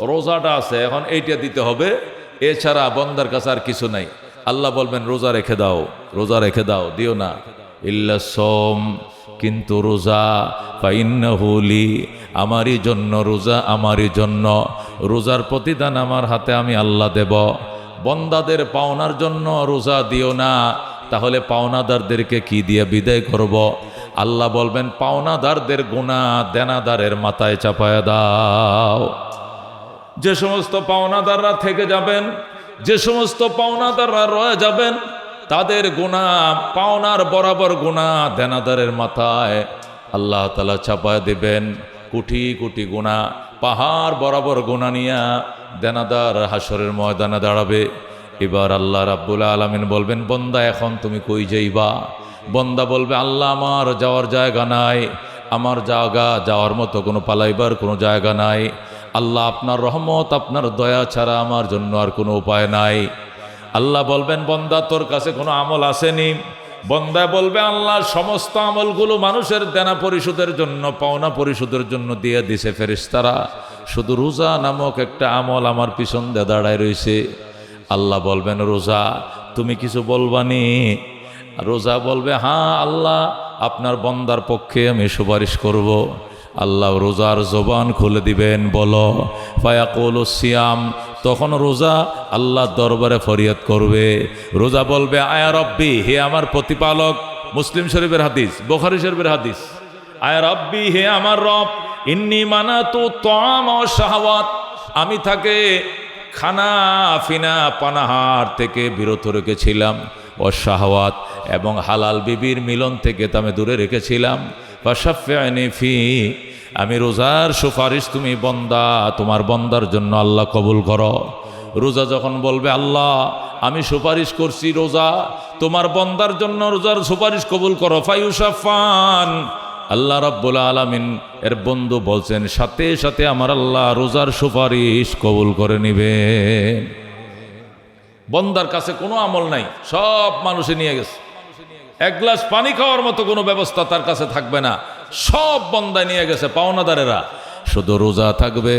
রোজাটা আছে, এখন এইটা দিতে হবে, এছাড়া বন্দার কাছে আর কিছু নাই। আল্লাহ বলবেন রোজা রেখে দাও, রোজা রেখে দাও, দিও না। ইল্লা সোম, কিন্তু রোজা, ফাইন্নাহু লি, আমারই জন্য রোজা, আমারই জন্য। রোজার প্রতিদান আমার হাতে, আমি আল্লাহ দেব। বন্দাদের পাওনার জন্য রোজা দিও না, তাহলে পাওনাদারদেরকে কি দিয়ে বিদায় করব? আল্লাহ বলবেন পাওনাদারদের গুনাহ দেনাদারের মাথায় চাপায়া দাও। যে সমস্ত পাওনাদাররা থেকে যাবেন, যে সমস্ত পাওনাদাররা রয়ে যাবেন, তাদের গুনাহ, পাওনার বরাবর গুনাহ দেনাদারের মাথায় আল্লাহ তাআলা চাপায়া দেবেন। কোটি কোটি গুনাহ, পাহাড় বরাবর গুনাহ নিয়া দেনাদার হাসরের ময়দানে দাঁড়াবে। এবার আল্লাহ রাব্বুল আলামিন বলবেন বন্দা এখন তুমি কই যাইবা? বন্দা বলবে আল্লাহ আমার যাওয়ার জায়গা নাই, আমার জায়গা যাওয়ার মতো কোনো পালাইবার কোনো জায়গা নাই। আল্লাহ আপনার রহমত, আপনার দয়া ছাড়া আমার জন্য আর কোনো উপায় নাই। আল্লাহ বলবেন বন্দা তোর কাছে কোনো আমল আসেনি? বন্দা বলবে আল্লাহ সমস্ত আমলগুলো মানুষের দেনা পরিশোধের জন্য, পাওনা পরিশোধের জন্য দিয়ে দিছে ফেরেশতারা, শুধু রোজা নামক একটা আমল আমার পিছন দিয়ে দাঁড়ায় রয়েছে। আল্লাহ বলবেন রোজা তুমি কিছু বলবানি? রোজা বলবে হ্যাঁ আল্লাহ, আপনার বন্দার পক্ষে আমি সুপারিশ করব। আল্লাহ রোজার জবান খুলে দিবেন, বলো। ফায়াকুলু সিয়াম, তখন রোজা আল্লাহর দরবারে ফরিয়াদ করবে। রোজা বলবে আয়া রব্বি, হে আমার প্রতিপালক। মুসলিম শরীফের হাদিস, বুখারী শরীফের হাদিস। আয়া রব্বি, হে আমার রব, ইন্নী মানাতু তাআম ওয়া শাহওয়াত, আমি তাকে খানা ফিনা পানাহার থেকে বিরত রেখেছিলাম, ও শাহওয়াত, এবং হালাল বিবির মিলন থেকে আমি দূরে রেখেছিলাম। ফাশাফি'নি ফি, আমি রোজার সুপারিশ তুমি বন্দা, তোমার বন্দার জন্য আল্লাহ কবুল করো। রোজা যখন বলবে আল্লাহ আমি সুপারিশ করছি রোজা তোমার বন্দার জন্য, রোজার সুপারিশ কবুল করো। ফায়ুশাফান, আল্লাহ রাব্বুল আলামিন এর বন্ধু বলছেন সাথে সাথে আমার আল্লাহ রোজার সুপারিশ কবুল করে নিবেন। বন্দার কাছে কোনো আমল নাই, সব মানুষে নিয়ে গেছে। এক গ্লাস পানি খাওয়ার মতো কোনো ব্যবস্থা তার কাছে থাকবে না, সব বন্দা নিয়ে গেছে পাওনাদারেরা। শুধু রোজা থাকবে,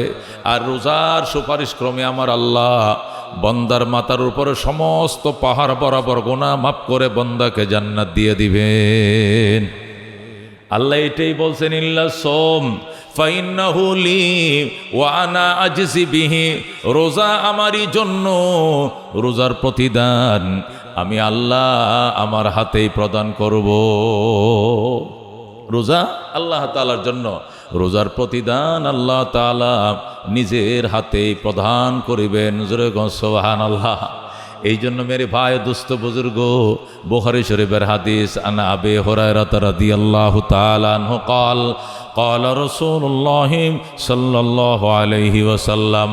আর রোজার সুপারিশ ক্রমে আমার আল্লাহ বন্দার মাথার উপরে সমস্ত পাহাড় বরাবর গুনাহ মাফ করে বন্দাকে জান্নাত দিয়ে দিবেন। আল্লাহ এটাই বলছেন ইল্লা সোম ফাইন্নাহু লি ওয়া আনা আজজি বিহি, রোজা আমারই জন্য, রোজার প্রতিদান আমি আল্লাহ আমার হাতেই প্রদান করব। রোজা আল্লাহ তাআলার জন্য, রোজার প্রতিদান আল্লাহ তাআলা নিজের হাতেই প্রদান করিবেন। জোরে গো সুবহানাল্লাহ। এই জন্য মেরে ভাই দুস্থ বুজুর্গ, বুখারী শরীফের হাদিস, আনা আবি হুরায়রা রাদিয়াল্লাহু তাআলা আনহু قال قال رسول الله صلى الله عليه وسلم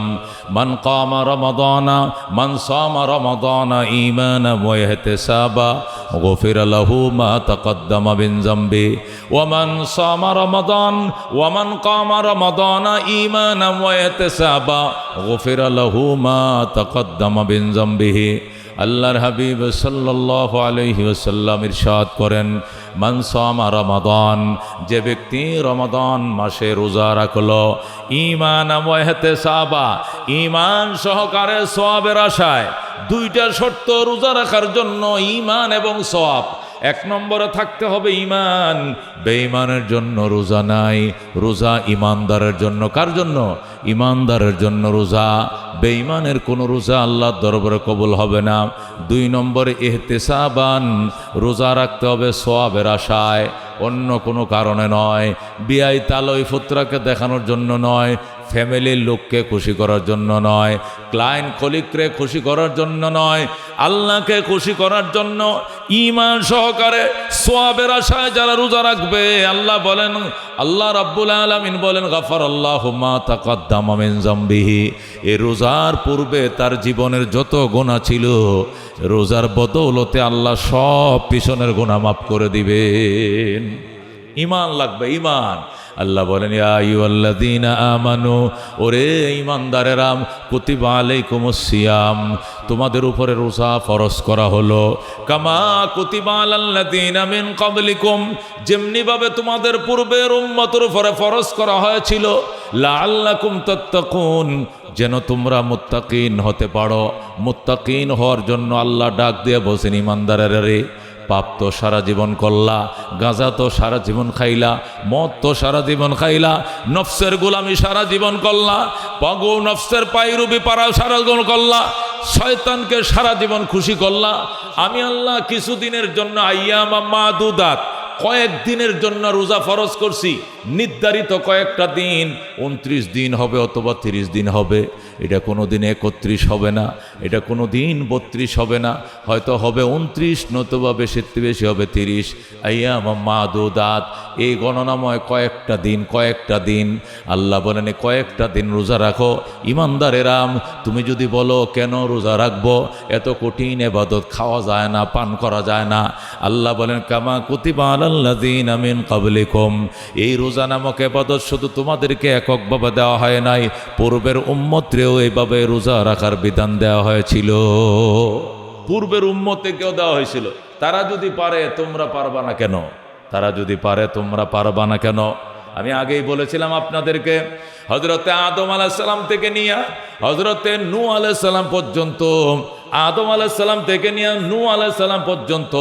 من قام رمضان من صام رمضان إيمانا واحتسابا غفر له ما تقدم من ذنبه ومن صام رمضان ومن قام رمضان إيمانا واحتسابا غفر له ما تقدم من ذنبه। আল্লাহর হাবিব সাল্লাল্লাহু আলাইহি ওয়াসাল্লাম ইরশাদ করেন মান সামা রমাদান, যে ব্যক্তি রমাদান মাসে রোজা রাখলো, ঈমান ওয়া ইহতিসাবা, ঈমান সহকারে সওয়াবের আশায়। দুইটা শর্ত রোজা রাখার জন্য, ঈমান এবং সওয়াব। এক নম্বরে থাকতে হবে ঈমান, বেঈমানের জন্য রোজা নাই। রোজা ঈমানদারের জন্য। কার জন্য? ঈমানদারের জন্য রোজা। বেঈমানের কোনো রোজা আল্লাহর দরবারে কবুল হবে না। দুই নম্বরে ইহতিসাবান, রোজা রাখতে হবে সওয়াবের আশায়, অন্য কোনো কারণে নয়। বিয়াই তালই ফুত্রাকে দেখানোর জন্য নয়, ফ্যামিলির লোককে খুশি করার জন্য নয়, ক্লায়েন্ট কলিগকে খুশি করার জন্য নয়, আল্লাহকে খুশি করার জন্য ঈমান সহকারে সওয়াবের আশায় যারা রোজা রাখবে, আল্লাহ বলেন, আল্লাহ রাব্বুল আলামিন বলেন গাফারাল্লাহু মা তাকাদ্দামা মিন যামবিহি, এই রোজার পূর্বে তার জীবনের যত গুনাহ ছিল, রোজার বদৌলতে আল্লাহ সব পিছনের গুনাহ মাফ করে দিবেন। ঈমান লাগবে, ঈমান। আল্লাহ বলেন ইয়া আইয়ুহাল্লাযীনা আমানু, ওরে ঈমানদারেরা, কুতিবা আলাইকুমুস সিয়াম, তোমাদের উপরে রোজা ফরজ করা হলো, কামা কুতিবা আলাল্লাযীনা মিন ক্বাবলিকুম, যেমনি ভাবে তোমাদের পূর্বের উম্মতের উপরে ফরজ করা হয়েছিল, লাআল্লাকুম তাত্তাকুন, যেন তোমরা মুত্তাকিন হতে পারো। মুত্তাকিন হওয়ার জন্য আল্লাহ ডাক দিয়ে বলছেন, ঈমানদারেরা রে, পাপ তো সারা জীবন করলা, গাঁজা তো সারা জীবন খাইলা, মদ তো সারা জীবন খাইলা, নফসের গোলামি সারা জীবন করলা, পাগো নফসের পায়রুবি পারা সারা জীবন করলা, শয়তানকে সারা জীবন খুশি করলা। আমি আল্লাহ কিছুদিনের জন্য আইয়ামা মাদুদাত, কয়েকদিনের জন্য রোজা ফরজ করছি, নির্ধারিত কয়েকটা দিন, 29 দিন হবে অথবা 30 দিন হবে। এটা কোনো দিন 31 হবে না, এটা কোনো দিন 32 হবে না, হয়তো হবে 29, নতুবা বেশি হবে 30। আইয়াম মাদুদাত, এই গণনাময় কয়েকটা দিন। আল্লাহ বলেন কয়েকটা দিন রোজা রাখো। ঈমানদারেরাম, তুমি যদি বলো কেন রোজা রাখবো, এত কঠিন ইবাদত, খাওয়া যায় না, পান করা যায় না। আল্লাহ বলেন কামা কুতিবা আলাল্লাযীনা মিন ক্বাবলিকুম, এই রোজা নামক ইবাদত শুধু তোমাদেরকে এককভাবে দেওয়া হয় নাই, পূর্বের উম্মতরেও এইভাবে রোজা রাখার বিধান দেওয়া হয়েছিল। পূর্বের উম্মতকেও দেওয়া হয়েছিল। তারা যদি পারে তোমরা পারবা না কেন? তারা যদি পারে তোমরা পারবা না কেন? আমি আগেই বলেছিলাম আপনাদেরকে, হযরতে আদম আলাইহিস সালাম থেকে নিয়ে হযরতে নূহ আলাইহিস সালাম পর্যন্ত, আদম আলাইহিস সালাম থেকে নিয়ে নূহ আলাইহিস সালাম পর্যন্ত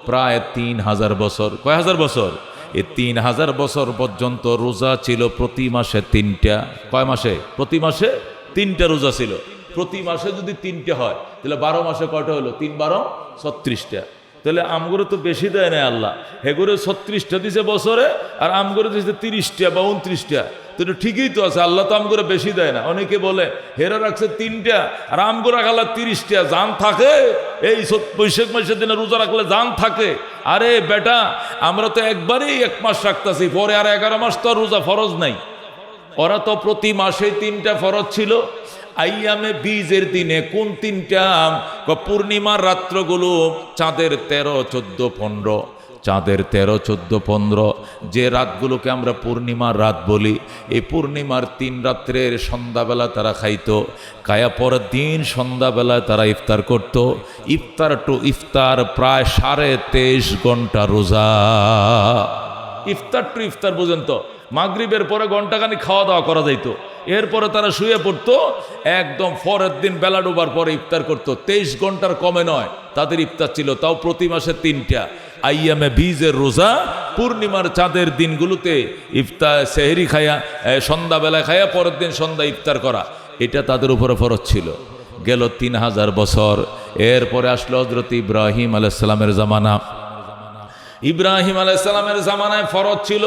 প্রায় 3000 বছর। কয় হাজার বছর? এই 3000 বছর পর্যন্ত রোজা ছিল প্রতি মাসে 3টা। কয় মাসে? প্রতি মাসে 3টা রোজা ছিল। প্রতি মাসে যদি 3টে হয় তাহলে 12 মাসে কয়টা হলো? 3 12 36টা। তাহলে আমগরে তো বেশি দেয় না আল্লাহ, হেগরে 36টা দিছে বছরে, আর আমগরে দিছে 30টা বা 29টা। তো ঠিকই তো আছে, আল্লাহ তো আমগরে বেশি দেয় না। অনেকে বলে হেরা রাখছে 3টা আর আমগরে রাখালা 30টা, জান থাকে। এই বৈশাখ মাসের দিনে রোজা রাখলে জান থাকে। আরে বেটা, আমরা তো একবারেই 1 মাস রাখতেছি, পরে আর 11 মাস তো রোজা ফরজ নাই। ওরা তো প্রতি মাসে 3টা ফরজ ছিল। আইয়ামে বীজের দিনে কোন 3টা? পূর্ণিমার রাত্রগুলো, চাঁদের 13, 14, 15, চাঁদের 13, 14, 15 যে রাতগুলোকে আমরা পূর্ণিমার রাত বলি, এই পূর্ণিমার 3 রাত্রের সন্ধ্যাবেলা তারা খাইতো। কায়া পরের দিন সন্ধ্যাবেলায় তারা ইফতার করত। ইফতার টু ইফতার প্রায় 23.5 ঘন্টা রোজা। ইফতার টু ইফতার বুঝেন তো, মাগরিবের পরে ঘন্টাখানি খাওয়া দাওয়া করা যাইতো, এরপরে তারা শুয়ে পড়তো, একদম পরের দিন বেলা ডোবার পরে ইফতার করতো। 23 ঘন্টার কমে নয় তাদের ইফতার ছিল, তাও প্রতি মাসে 3টা। আইয়ামে বীজের রোজা, পূর্ণিমার চাঁদের দিনগুলোতে ইফতার সেহরি খায়া, সন্ধ্যাবেলায় খায়া পরের দিন সন্ধ্যা ইফতার করা, এটা তাদের উপরে ফরজ ছিল। গেল 3000 বছর। এরপরে আসলো হযরত ইব্রাহিম আলাইহিস সালামের জামানা। ইব্রাহিম আলাইহিস সালামের জামানায় ফরজ ছিল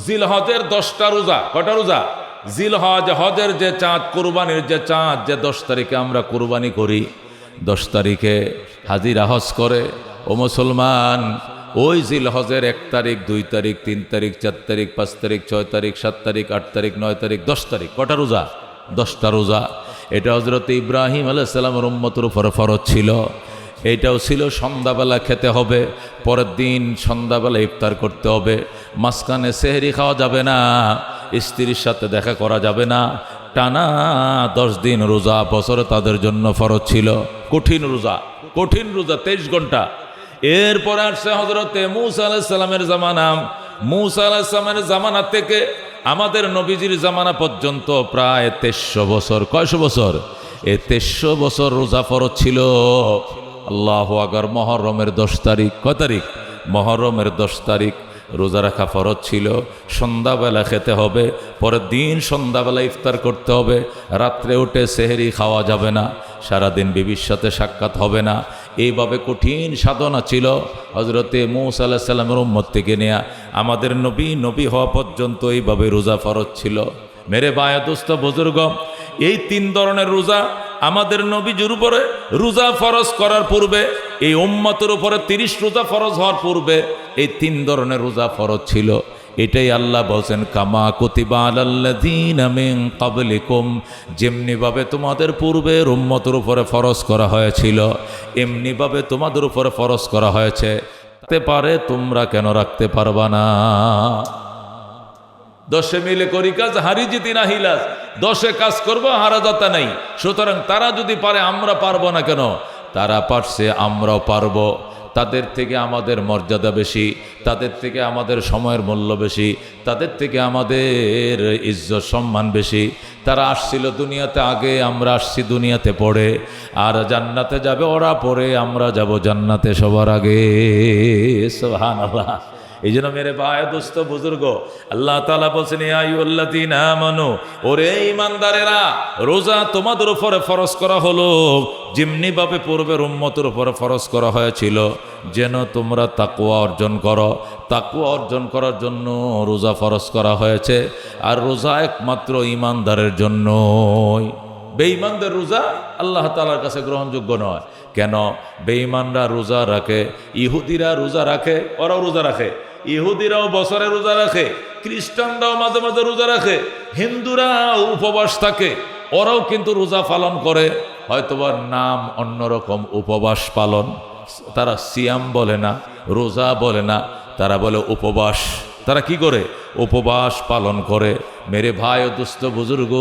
জিলহজের 10টা রোজা। কটা রোজা? জিলহজ, হজের যে চাঁদ, কুরবানির যে চাঁদ, যে 10 তারিখে আমরা কুরবানি করি, 10 তারিখে হাজিরা হজ করে। ও মুসলমান, ওই জিলহজের 1 তারিখ, 2 তারিখ, 3 তারিখ, 4 তারিখ, 5 তারিখ, 6 তারিখ, 7 তারিখ, 8 তারিখ, 9 তারিখ, 10 তারিখ, কটা রোজা? 10টা রোজা। এটা হযরত ইব্রাহিম আলাইহিস সালামের উম্মতের উপরে ফরজ ছিল। এইটাও ছিল সন্ধ্যাবেলা খেতে হবে, পরের দিন সন্ধ্যাবেলা ইফতার করতে হবে, মাঝখানে সেহরি খাওয়া যাবে না, স্ত্রীর সাথে দেখা করা যাবে না। টানা 10 দিন রোজা বছরে তাদের জন্য ফরজ ছিল। কঠিন রোজা, কঠিন রোজা, 23 ঘন্টা। এরপরে আসছে হযরতে মূসা আলাইহিস সালামের জামানা। মূসা আলাইহিস সালামের জামানা থেকে আমাদের নবীজির জামানা পর্যন্ত প্রায় 2300 বছর। কয়শো বছর? এই 2300 বছর রোজা ফরজ ছিল। আল্লাহু আকবার। মুহররমের 10 তারিখ, কয় তারিখ? মুহররমের 10 তারিখ রোজা রাখা ফরজ ছিল। সন্ধ্যাবেলা খেতে হবে, পরের দিন সন্ধ্যাবেলা ইফতার করতে হবে, রাত্রে উঠে সেহরি খাওয়া যাবে না, সারাদিন বিবির সাথে সাক্ষাৎ হবে না। এইভাবে কঠিন সাধনা ছিল হযরতে মূসা আলাইহিস সালামের উম্মত থেকে নেয়া আমাদের নবী হওয়া পর্যন্ত এইভাবে রোজা ফরজ ছিল। মেরে বায়া দোস্ত বুজুর্গ, এই 3 ধরনের রোজা আমাদের নবীজির উপরে রোজা ফরজ করার পূর্বে, এই উম্মতের উপরে 30 রোজা ফরজ হওয়ার পূর্বে এই 3 ধরনের রোজা ফরজ ছিল। এটাই আল্লাহ বলছেন কামা কুতিবা আলাল্লাযীনা মিন ক্বাবলিকুম, যেমনিভাবে তোমাদের পূর্বের উম্মতের উপরে ফরজ করা হয়েছিল, এমনিভাবে তোমাদের উপরে ফরজ করা হয়েছে। রাখতে পারে, তোমরা কেন রাখতে পারবা না? 10 মিলে করি কাজ, হারি জিতি না হিলাস। 10 কাজ করবো, হারা যাতা নাই। সুতরাং তারা যদি পারে, আমরা পারবো না কেন? তারা পারছে, আমরাও পারবো। তাদের থেকে আমাদের মর্যাদা বেশি, তাদের থেকে আমাদের সময়ের মূল্য বেশি, তাদের থেকে আমাদের ইজ্জত সম্মান বেশি। তারা আসছিল দুনিয়াতে আগে, আমরা আসছি দুনিয়াতে পড়ে। আর জান্নাতে যাবে ওরা পড়ে, আমরা যাব জান্নাতে সবার আগে। সুবহানাল্লাহ। এই জন্য মেরে ভাই দোস্ত বুজুর্গ, আল্লাহ তাআলা বলছেন, ইয়া আইয়ুহাল্লাযীনা আমানু, ওরে ঈমানদারেরা, রোজা তোমাদের উপরে ফরজ করা হলো যেমনি ভাবে পূর্বের উম্মতের উপরে ফরজ করা হয়েছিল, যেন তোমরা তাকওয়া অর্জন করো। তাকওয়া অর্জন করার জন্য রোজা ফরজ করা হয়েছে। আর রোজা একমাত্র ঈমানদারের জন্যই। বেঈমানদের রোজা আল্লাহ তাআলার কাছে গ্রহণযোগ্য নয়। কেন? বেঈমানরা রোজা রাখে, ইহুদিরা রোজা রাখে, ওরাও রোজা রাখে। ইহুদিরাও বছরে রোজা রাখে, খ্রিস্টানরাও মাঝে মাঝে রোজা রাখে, হিন্দুরাও উপবাস থাকে, ওরাও কিন্তু রোজা পালন করে। হয়তোবা নাম অন্যরকম উপবাস পালন। তারা সিয়াম বলে না, রোজা বলে না, তারা বলে উপবাস। তারা কি করে? উপবাস পালন করে। মেরে ভাই ও দুস্থ বুজুর্গ,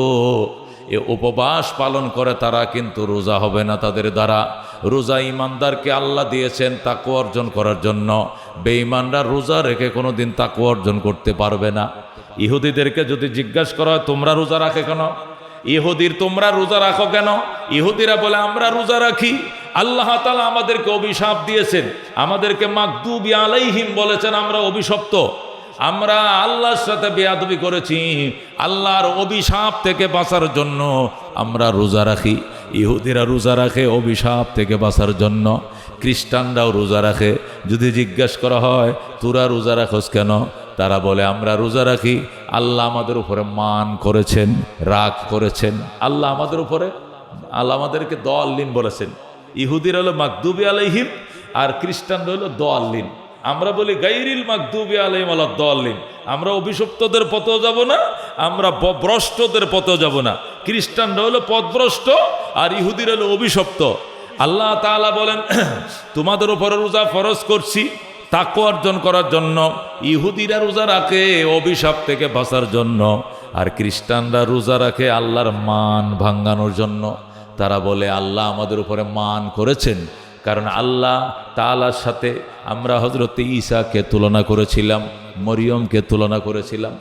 এ উপবাস পালন করে তারা, কিন্তু রোজা হবে না তাদের দ্বারা। রোজা ইমানদারকে আল্লাহ দিয়েছেন তাকওয়া অর্জন করার জন্য। বেঈমানরা রোজা রেখে কোনোদিন তাকওয়া অর্জন করতে পারবে না। ইহুদিদেরকে যদি জিজ্ঞাসা করা হয়, তোমরা রোজা রাখে কেন? ইহুদির তোমরা রোজা রাখো কেন? ইহুদিরা বলে, আমরা রোজা রাখি। আল্লাহ তাআলা আমাদেরকে অভিশাপ দিয়েছেন, আমাদেরকে মাগদুবি আলাইহিম বলেছেন, আমরা অভিশপ্ত। আমরা আল্লাহর সাথে বেয়াদবি করেছি, আল্লাহর অভিশাপ থেকে বাঁচার জন্য আমরা রোজা রাখি। ইহুদিরা রোজা রাখে অভিশাপ থেকে বাঁচার জন্য। খ্রিস্টানরাও রোজা রাখে। যদি জিজ্ঞাসা করা হয়, তোরা রোজা রাখোস কেন? তারা বলে, আমরা রোজা রাখি, আল্লাহ আমাদের উপরে মান করেছেন, রাগ করেছেন। আল্লাহ আমাদের উপরে, আল্লাহ আমাদেরকে দয়াল্লিন বলেছেন। ইহুদিরা হলো মাগদুবি আলাইহিম, আর খ্রিস্টানরা হলো দয়াল্লিন। আমরা বলি গায়রিল মাগদুবি আলাইহিম ওয়ালাদ দাল্লিন। আমরা অভিশপ্তদের পথেও যাব না, আমরা ভ্রষ্টদের পথেও যাব না। খ্রিস্টানরা হলো পথভ্রষ্ট, আর ইহুদিরা হলো অভিশপ্ত। আল্লাহ তাআলা বলেন, তোমাদের উপরে রোজা ফরজ করছি তাকওয়া অর্জন করার জন্য। ইহুদিরা রোজা রাখে অভিশাপ থেকে বাঁচার জন্য, আর খ্রিস্টানরা রোজা রাখে আল্লাহর মান ভাঙানোর জন্য। তারা বলে, আল্লাহ আমাদের উপরে মান করেছেন, কারণ আল্লাহ তাআলার সাথে আমরা হযরত ঈসাকে তুলনা করেছিলাম, মরিয়মকে তুলনা করেছিলাম।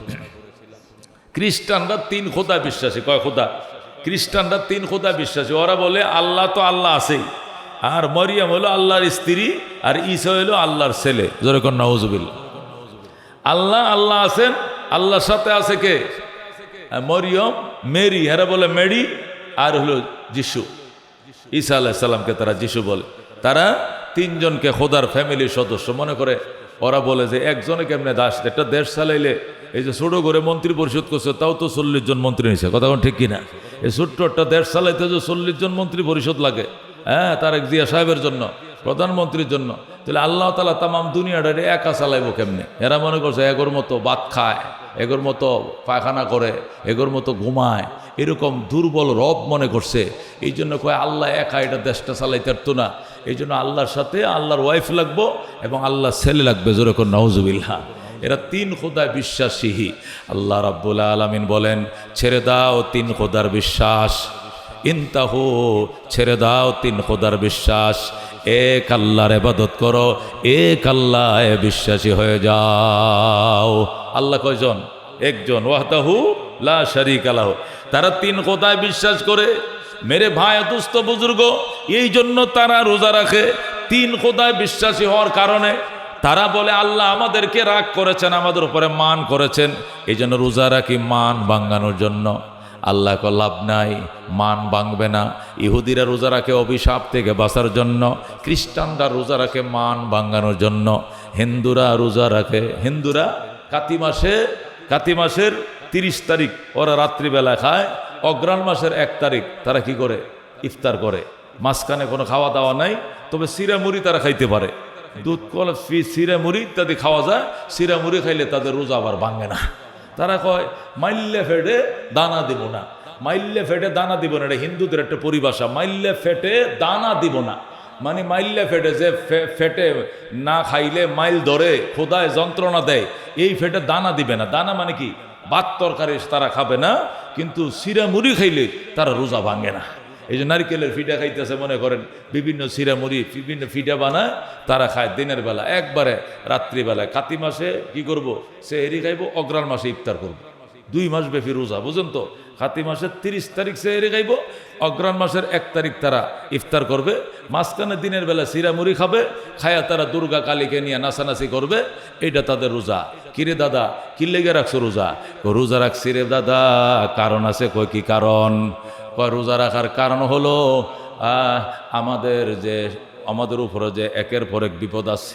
খ্রিস্টানরা 3 খোদা বিশ্বাসী। কয় খোদা? খ্রিস্টানরা 3 খোদা বিশ্বাসী। ওরা বলে আল্লাহ তো আল্লাহ আছেই, আর মরিয়ম হলো আল্লাহর স্ত্রী, আর ঈসা হলো আল্লাহর ছেলে। জোরে কোন নাউজুবিল্লাহ। আল্লাহ আল্লাহ আছেন, আল্লাহর সাথে আছে কে? মরিয়ম, মেরি, এরা বলে মেরি, আর হলো যিশু। ঈসা আলাইহিস সালামকে তারা যিশু বলে। তারা 3 জনকে খোদার ফ্যামিলির সদস্য মনে করে। ওরা বলে যে একজনে কেমনে দাস, একটা দেশ চালাইলে, এই যে ছোট করে মন্ত্রী পরিষদ করছে, তাও তো 40 জন মন্ত্রী নিয়েছে। কথা কোন ঠিক কিনা? এই ছোট্ট একটা দেশ চালাইতে যে 40 জন মন্ত্রী পরিষদ লাগে, হ্যাঁ, তারেক জিয়া সাহেবের জন্য, প্রধানমন্ত্রীর জন্য, তাহলে আল্লাহ তাআলা তামাম দুনিয়াটারে একা চালাইব কেমনে? এরা মনে করছে এগোর মতো ভাত খায়, এগোর মতো পায়খানা করে, এগোর মতো ঘুমায়, এরকম দুর্বল রব মনে করছে। এই জন্য কয় আল্লাহ একা এটা দেশটা চালাইতে পারতো না। এই জন্য আল্লাহর সাথে আল্লাহর ওয়াইফ লাগবো এবং আল্লাহর ছেলে লাগবে। যেরকম নাউজুবিল্লাহ। এরা 3 খোদায় বিশ্বাসী। আল্লাহ রাব্বুল আলামিন বলেন, ছেড়ে দাও 3 খোদার বিশ্বাস। ইনতাহু, ছেড়ে দাও 3 খোদার বিশ্বাস। এক আল্লাহর ইবাদত করো, এক আল্লাহে বিশ্বাসী হয়ে যাও। আল্লাহ কয়জন? একজন, ওয়াহদাহু লা শারীকা লাহু। তারা 3 খোদায় বিশ্বাস করে। মেরে ভাই দুস্থ বুজুর্গ, এই জন্য তারা রোজা রাখে। 3 খোদায় বিশ্বাসী হওয়ার কারণে তারা বলে আল্লাহ আমাদেরকে রাগ করেছেন, আমাদের উপরে মান করেছেন, এই জন্য রোজা রাখি মান ভাঙানোর জন্য। আল্লাহ কো লাভ নাই, মান ভাঙবে না। ইহুদিরা রোজা রাখে অভিশাপ থেকে বাঁচার জন্য, খ্রিস্টানরা রোজা রাখে মান ভাঙানোর জন্য, হিন্দুরা রোজা রাখে। হিন্দুরা কাতি মাসের 30 তারিখ ওরা রাত্রিবেলা খায়, অগ্রহায়ণ মাসের 1 তারিখ তারা কি করে? ইফতার করে। মাঝখানে কোনো খাওয়া দাওয়া নাই, তবে সিরা মুড়ি তারা খাইতে পারে। দুধ কলা সিরা মুড়ি ইত্যাদি খাওয়া যায়। সিরা মুড়ি খাইলে তাদের রোজা আবার ভাঙে না। তারা কয় মাইল্লে ফেটে দানা দিব না, মাইল্লে ফেটে দানা দিব না। এটা হিন্দুদের একটা পরিভাষা, মাইল্লে ফেটে দানা দিব না। মানে মাইললে ফেটে, যে ফেটে না খাইলে মাইল ধরে, খোদায় যন্ত্রণা দেয়, এই ফেটে দানা দিবে না। দানা মানে কি? ভাত তরকারি তারা খাবে না, কিন্তু সিরা মুড়ি খাইলে তারা রোজা ভাঙে না। এই যে নারকেলের ফিডা খাইতেছে, মনে করেন বিভিন্ন সিরা মুড়ি বিভিন্ন ফিডা বানায় তারা খায় দিনের বেলা, একবারে রাত্রিবেলায়। কাতি মাসে কি করব? সেহরি খাইব, অগ্রহায়ণ মাসে ইফতার করব। 2 মাস ব্যাপী রোজা, বুঝুন তো। কাতি মাসের 30 তারিখ সেহরি খাইব, অগ্রহায়ণ মাসের 1 তারিখ তারা ইফতার করবে। মাঝখানে দিনের বেলা সিরা মুড়ি খাবে, খায়া তারা দুর্গা কালীকে নিয়ে নাচানাচি করবে। এটা তাদের রোজা। কিরে দাদা, কি লেগে রাখছো রোজা? রোজা রাখছি রে দাদা, কারণ আছে। কয় কি কারণ? রোজা রাখার কারণ হলো আমাদের উপরে যে একের পর এক বিপদ আছে,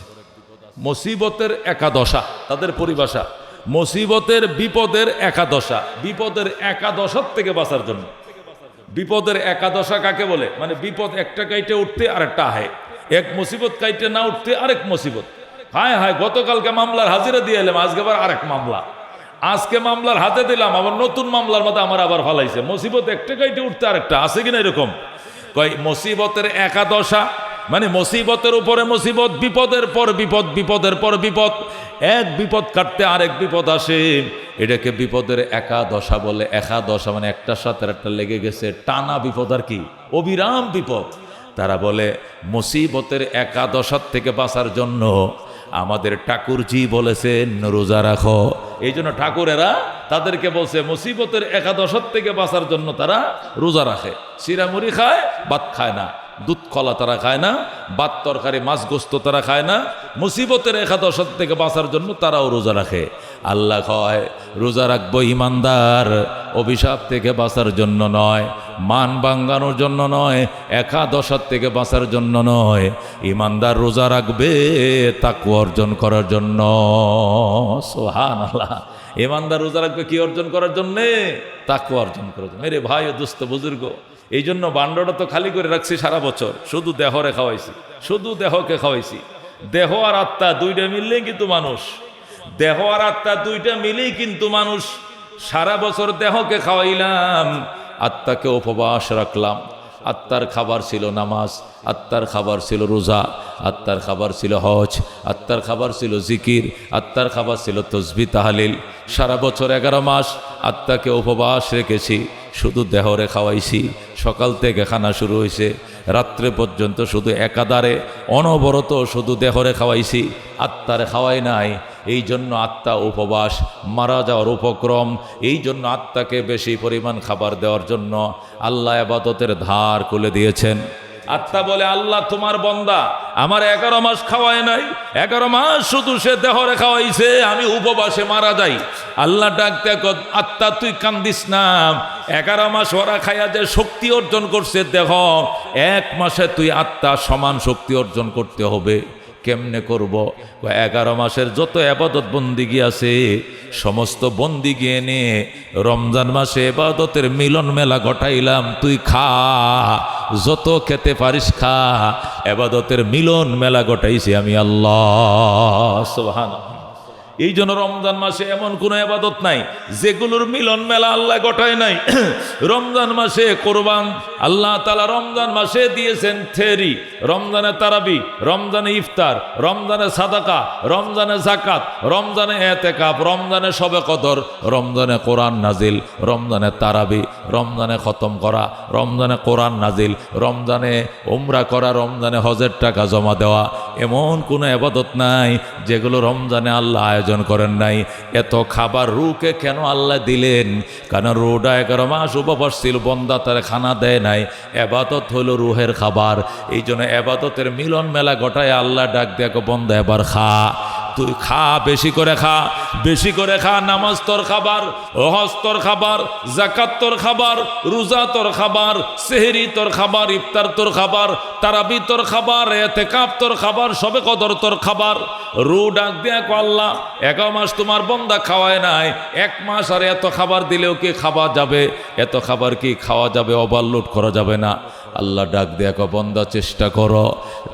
মুসিবতের একাদশা, তাদের পরিভাষা মুসিবতের বিপদের একাদশা। বিপদের একাদশার থেকে বাঁচার জন্য। বিপদের একাদশা কাকে বলে? মানে বিপদ একটা কাইটে উঠতে আরেকটা আহে, এক মুসিবত কাইটে না উঠতে আরেক মুসিবত। হায় হায়, গতকালকে মামলার হাজিরা দিয়ে এলাম, আজকে আবার আরেক মামলা। আজকে মামলার হাতে দিলাম, আবার নতুন মামলার মধ্যে আমার আবার ফালাইছে। মুসিবত একটা কাইটে উঠতে আরেকটা, আছে কিনা এরকম? কয় মুসিবতের একাদশা মানে মুসিবতের উপরে মুসিবত, বিপদের পর বিপদ, বিপদের পর বিপদ। এক বিপদ কাটতে আরেক বিপদ আসে, এটাকে বিপদের একাদশা বলে। একাদশা মানে একটার সাথে একটা লেগে গেছে, টানা বিপদ আর কি, অবিরাম বিপদ। তারা বলে মুসিবতের একাদশার থেকে বাঁচার জন্য আমাদের ঠাকুরজি বলেছেন রোজা রাখো। এই জন্য ঠাকুরেরা তাদেরকে বলছে মুসিবতের একাদশার থেকে বাঁচার জন্য তারা রোজা রাখে। সিরামুড়ি খায়, ভাত খায় না। দুধ কলা তারা খায় না, ভাত তরকারি মাছ গোস্ত তারা খায় না। মুসিবতের একাদশার থেকে বাঁচার জন্য তারাও রোজা রাখে। আল্লাহ কয় রোজা রাখবো ইমানদার, অভিশাপ থেকে বাঁচার জন্য নয়, মান ভাঙানোর জন্য নয়, একাদশার থেকে বাঁচার জন্য নয়। ইমানদার রোজা রাখবে তাকওয়া অর্জন করার জন্য। সুবহানাল্লাহ। ইমানদার রোজা রাখবে কি অর্জন করার জন্যে? তাকওয়া অর্জন করার জন্য। মেরে ভাই ও দোস্ত বুজুর্গ, এই জন্য বান্ডটা তো খালি করে রাখছি সারা বছর, শুধু দেহরে খাওয়াইছি, শুধু দেহকে খাওয়াইছি। দেহ আর আত্মা দুইটা মিললেই কিন্তু মানুষ, দেহ আর আত্মা দুইটা মিলেই কিন্তু মানুষ। সারা বছর দেহকে খাওয়াইলাম, আত্মাকে উপবাস রাখলাম। আত্মার খাবার ছিল নামাজ, আত্মার খাবার ছিল রোজা, আত্মার খাবার ছিল হজ, আত্মার খাবার ছিল জিকির, আত্মার খাবার ছিল তসবিহ তাহলিল। সারা বছর 11 মাস আত্মাকে উপবাস রেখেছি, শুধু দেহরে খাওয়াইছি। সকাল থেকে খানা শুরু হয়েছে, রাত্রে পর্যন্ত শুধু একাধারে অনবরত শুধু দেহরে খাওয়াইছি, আত্মারে খাওয়াই নাই। এই জন্য আত্মা উপবাস, মারা যাওয়ার উপক্রম। এই জন্য আত্মাকে বেশি পরিমাণ খাবার দেওয়ার জন্য আল্লাহ ইবাদতের ধার খুলে দিয়েছেন। আত্মা বলে আল্লাহ তোমার বন্দা, আমার 11 মাস খাওয়ায় নাই, 11 মাস শুধু সে দেহরে খাওয়াইছে, আমি উপবাসে মারা যাই। আল্লাহ ডাক দেখো, আত্মা তুই কান্দিস না, 11 মাস ওরা খাইয়া যে শক্তি অর্জন করছে দেহ, 1 মাসে তুই আত্মা সমান শক্তি অর্জন করতে হবে। কেমনে করব? 11 মাসের যত ইবাদত বন্দিগি আছে সমস্ত বন্দিগি এনে রমজান মাসে ইবাদতের মিলন মেলা ঘটাইলাম। তুই খা, যত খেতে পারিস খা, ইবাদতের মিলন মেলা ঘটাইছি আমি আল্লাহ। সুবহানাল্লাহ। এই জন্য রমজান মাসে এমন কোনো ইবাদত নাই যেগুলোর মিলন মেলা আল্লাহ ঘটায় নাই। রমজান মাসে কোরবান, আল্লাহ তাআলা রমজান মাসে দিয়েছেন থেরি, রমজানে তারাবি, রমজানে ইফতার, রমজানে সাদাকা, রমজানে যাকাত, রমজানে এতেকাফ, রমজানে শবে কদর, রমজানে কোরআন নাজিল, রমজানে তারাবি, রমজানে খতম করা, রমজানে কোরআন নাজিল, রমজানে উমরা করা, রমজানে হজের টাকা জমা দেওয়া। এমন কোনো ইবাদত নাই যেগুলো রমজানে আল্লাহ আয়োজন করেন নাই। এত খাবার রুকে কেন আল্লাহ দিলেন? কারণ রোডা 11 মাস উপবাস ছিল, বন্দা তার খানা দেয় নাই। ইবাদত হলো রুহের খাবার। এই জন্য ইবাদতের মিলন মেলা ঘটায় আল্লাহ ডাক দেখো, বন্দা এবার খা, তুই খা, বেশি করে খা, বেশি করে খা। নামাজ তোর খাবার, হজ তোর খাবার, যাকাত তোর খাবার, রোজা তোর খাবার, সেহরি তোর খাবার, ইফতার তোর খাবার, তারাবি তোর খাবার, এতেকাফ তোর খাবার, শবে কদর তোর খাবার। রু ডাক দেখো, আল্লাহ 11 মাস তোমার বন্দা খাওয়ায় নাই, 1 মাস আর এত খাবার দিলেও কি খাওয়া যাবে? এত খাবার কি খাওয়া যাবে? ওভারলোড করা যাবে না। আল্লাহ ডাক দেখো, বন্দা চেষ্টা করো,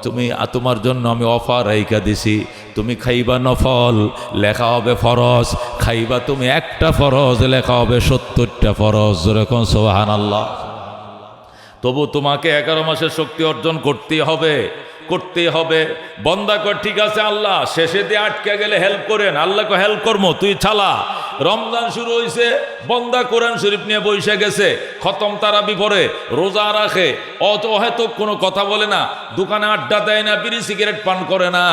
তুমি তোমার জন্য আমি অফার রাইখা দিছি। তুমি খাইবা নফল, লেখা হবে ফরজ। খাইবা তুমি একটা ফরজ, লেখা হবে 70টা ফরজ। যেরকম সুবহানাল্লাহ। তবু তোমাকে 11 মাসের শক্তি অর্জন করতেই হবে, করতেই হবে। বন্দা কর ঠিক আছে আল্লাহ, শেষে দিয়ে আটকে গেলে হেল্প করেন। আল্লাহকে হেল্প করবো, তুই ছালা। রমজান শুরু হয়েছে, বন্দা কোরআন শরীফ নিয়ে বসে গেছে, খতম তারাবি পড়ে, রোজা রাখে, হয়তো কোনো কথা বলে না, দোকানে আড্ডা দেয় না, বিড়ি সিগারেট পান করে না,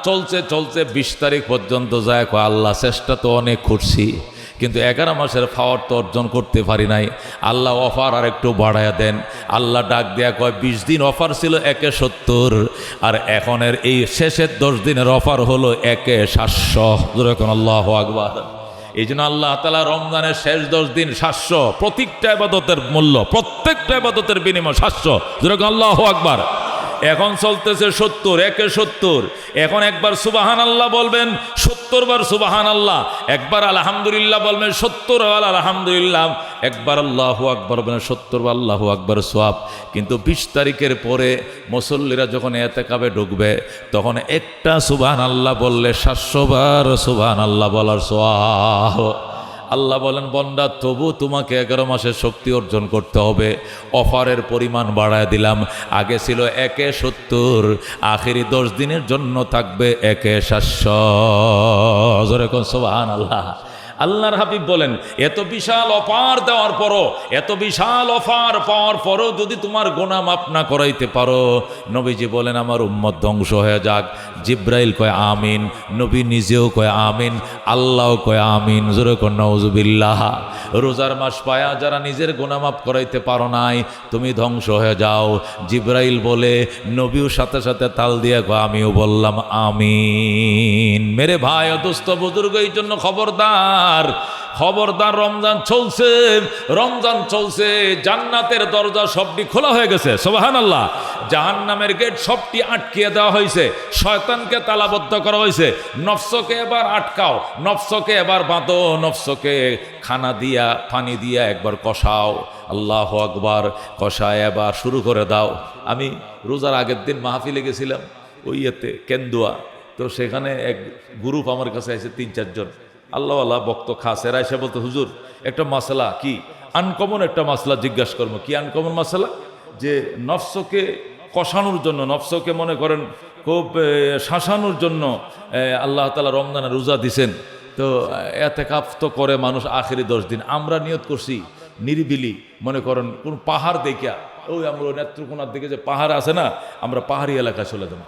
চলছে চলছে 20 তারিখ পর্যন্ত যায়। আল্লাহ চেষ্টা তো অনেক করছি, কিন্তু 11 মাসের পাওয়ার তো অর্জন করতে পারি নাই। আল্লাহ অফার আর একটু বাড়ায়া দেন। আল্লাহ ডাক দেয়া কয় 20 দিন অফার ছিল 170, আর এখনের এই শেষের 10 দিনের অফার হলো 1,700। যেরকম আল্লাহু আকবার। এই জন্য আল্লাহ তাআলা রমজানের শেষ 10 দিন 700, প্রত্যেকটা ইবাদতের মূল্য, প্রত্যেকটা ইবাদতের বিনিময় 700। যেরকম আল্লাহু আকবার। এখন চলতেছে 70, 1,70। এখন একবার সুবাহান আল্লাহ বলবেন 70 বার সুবাহান আল্লাহ, একবার আলহামদুলিল্লাহ বলবেন 70 বার আলহামদুলিল্লাহ, একবার আল্লাহু আকবার বলবেন 70 বার আল্লাহু আকবার সওয়াব। কিন্তু 20 তারিখের পরে মুসল্লিরা যখন এতেকাবে ঢুকবে, তখন একটা সুবহান আল্লাহ বললে 700 বার সুবহান আল্লাহ বলার সওয়াব। আল্লাহ বলেন বন্দা তবু তোমাকে 11 মাসের শক্তি অর্জন করতে হবে। অফারের পরিমাণ বাড়ায় দিলাম, আগে ছিল 1,70, আখেরি 10 দিনের জন্য থাকবে 1,700। যেরকম সুবহানাল্লাহ। আল্লাহর হাবিব বলেন এত বিশাল অফার দেওয়ার পরও, এত বিশাল অফার পাওয়ার পরও যদি তোমার গুনাহ মাফ না করাইতে পারো, নবীজি বলেন আমার উম্মত ধ্বংস হয়ে যাক। জিব্রাইল কয় আমিন, নবী নিজেও কয় আমিন, আল্লাহও কয় আমিন। জোরে কোন নাউজুবিল্লাহ। রোজার মাস পায়া যারা নিজের গুনাহ মাফ করাইতে পারো নাই, তুমি ধ্বংস হয়ে যাও। জিব্রাইল বলে, নবীও সাথে সাথে তাল দিয়ে কয় আমিও বললাম আমিন। মেরে ভাই ও দোস্ত বুজুর্গ, এই জন্য খবরদার, খবরদার, রমজান চলছে, রমজান চলছে, জান্নাতের দরজা সবটি খোলা হয়ে গেছে। সুবহানাল্লাহ। জাহান্নামের গেট সবটি আটকিয়ে দেওয়া হয়েছে, শয়তানকে তালাবদ্ধ করা হয়েছে। নফসকে এবার আটকাও, নফসকে এবার বাঁধো, নফসকে খানা দিয়া পানি দিয়া একবার কষাও। আল্লাহু আকবার। কষায় এবার শুরু করে দাও। আমি রোজার আগের দিন মাহফিলে গেছিলাম, ওই ইয়েতে কেন্দুয়া, তো সেখানে এক গ্রুপ আমার কাছে এসে 3-4 জন আল্লাহওয়ালা বক্ত খাস, এরা এসে বলতো হুজুর একটা মাসলা, কি আনকমন একটা মাসলা জিজ্ঞাসা করবো। কি আনকমন মাসলা? যে নফসকে কষানোর জন্য, নফসকে মনে করেন খুব শাসানোর জন্য আল্লাহ তাআলা রমজানে রোজা দিছেন। তো এতেকাফ তো করে মানুষ আখেরি 10 দিন। আমরা নিয়ত করছি নিরিবিলি, মনে করেন কোন পাহাড় দেখিয়া, ওই আমরা নেত্রকোনার দিকে যে পাহাড় আছে না, আমরা পাহাড়ি এলাকায় চলে যাবো,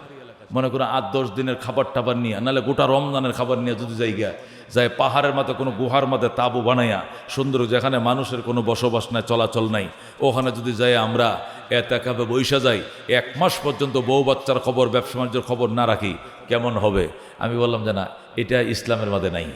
মনে করেন 8-10 দিনের খাবার টাবার নিয়ে, নাহলে গোটা রমজানের খাবার নিয়ে যদি জায়গা যায়, পাহাড়ের মাথা কোনো গুহার মাঝে তাবু বানাইয়া সুন্দর, যেখানে মানুষের কোনো বসবাস নাই, চলাচল নাই, ওখানে যদি যাই আমরা এতেকাফে বইসা যাই, 1 মাস পর্যন্ত বউ বাচ্চার খবর, ব্যবসা বাণিজ্যের খবর না রাখি, কেমন হবে? আমি বললাম যে না, এটা ইসলামের মধ্যে নাই।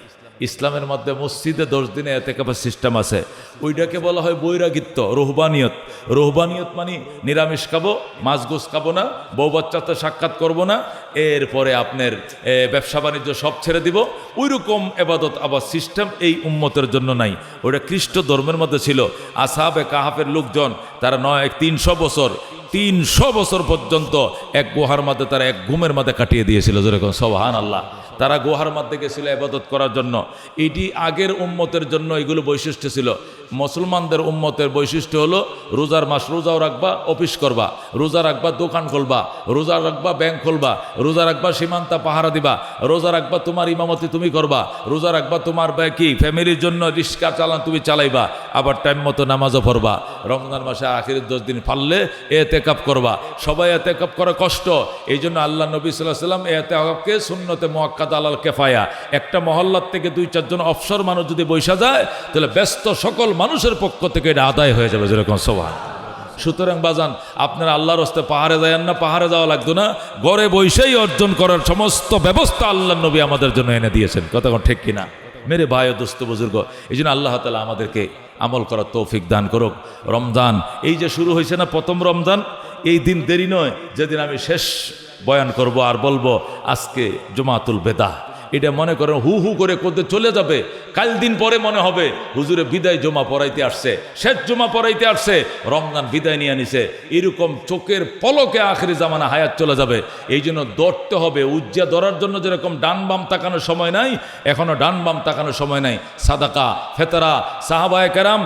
ইসলামের মধ্যে মসজিদে 10 দিনে এতেকাফের সিস্টেম আছে, ওইটাকে বলা হয় বৈরাগিত্ব, রোহবানিয়ত। রোহবানিয়ত মানে নিরামিষ খাবো, মাছ গোস খাবো না, বউ বাচ্চাতে সাক্ষাৎ করবো না, এরপরে আপনার ব্যবসা বাণিজ্য সব ছেড়ে দিব। ওইরকম এবাদত আবার সিস্টেম এই উম্মতের জন্য নাই। ওটা খ্রিস্ট ধর্মের মধ্যে ছিল। আসহাবে কাহাফের লোকজন তারা 300 বছর পর্যন্ত এক গুহার মধ্যে, তারা এক ঘুমের মধ্যে কাটিয়ে দিয়েছিল। যেরকম সুবহানাল্লাহ। তারা গুহার মধ্যে গেছিল ইবাদত করার জন্য। এটি আগের উম্মতের জন্য এগুলো বৈশিষ্ট্য ছিল। মুসলমানদের উম্মতের বৈশিষ্ট্য হলো রোজার মাস, রোজাও রাখবা, অফিস করবা, রোজা রাখবা, দোকান খুলবা, রোজা রাখবা, ব্যাংক খুলবা, রোজা রাখবা, সীমান্তা পাহারা দিবা, রোজা রাখবা, তোমার ইমামতি তুমি করবা, রোজা রাখবা, তোমার কি ফ্যামিলির জন্য রিক্সা চালান তুমি চালাইবা, আবার টাইম মতো নামাজও পড়বা। রমজান মাসে আখিরের 10 দিন পারলে এতেকাফ করবা। সবাই এতেকাফ করা কষ্ট, এই জন্য আল্লাহ নবী সাল্লাল্লাহু আলাইহি ওয়াসাল্লাম এতেকাফকে সুন্নতে মুআক্কাদা আলাল কিফায়া, একটা মহল্লার থেকে 2-4 জন অফসর মানুষ যদি বৈশা যায়, তাহলে ব্যস্ত সকল মানুষের পক্ষ থেকে এটা আদায় হয়ে যাবে। যেরকম সুবহান। সুতরাং বাজান, আপনারা আল্লাহর রাস্তায় পাহাড়ে যায়েন না, পাহাড়ে যাওয়া লাগতো না, ঘরে বৈশাই অর্জন করার সমস্ত ব্যবস্থা আল্লাহ নবী আমাদের জন্য এনে দিয়েছেন। কথা ঠিক কিনা? মেরে ভাই ও দোস্ত বুজুর্গ, এই জন্য আল্লাহ তাআলা আমাদেরকে আমল করার তৌফিক দান করুক। রমজান এই যে শুরু হয়েছে না, প্রথম রমজান, এই দিন দেরি নয় যেদিন আমি শেষ বয়ান করব আর বলবো আজকে জুমাতুল বেদা। এটা মনে করেন হু হু করে করতে চলে যাবে, কাল দিন পরে মনে হবে হুজুরে বিদায় জমা পড়াইতে আসছে, শেষ জমা পড়াইতে আসছে, রমজান বিদায় নিয়ে নিছে। এরকম চোখের পলকে আখেরি জামানা হায়াত চলে যাবে। এই জন্য দৌড়তে হবে। উজ্জা ধরার জন্য যেরকম ডান বাম তাকানোর সময় নাই, এখনো ডান বাম তাকানোর সময় নাই। সাদাকা ফেতরা সাহাবায়ে কেরাম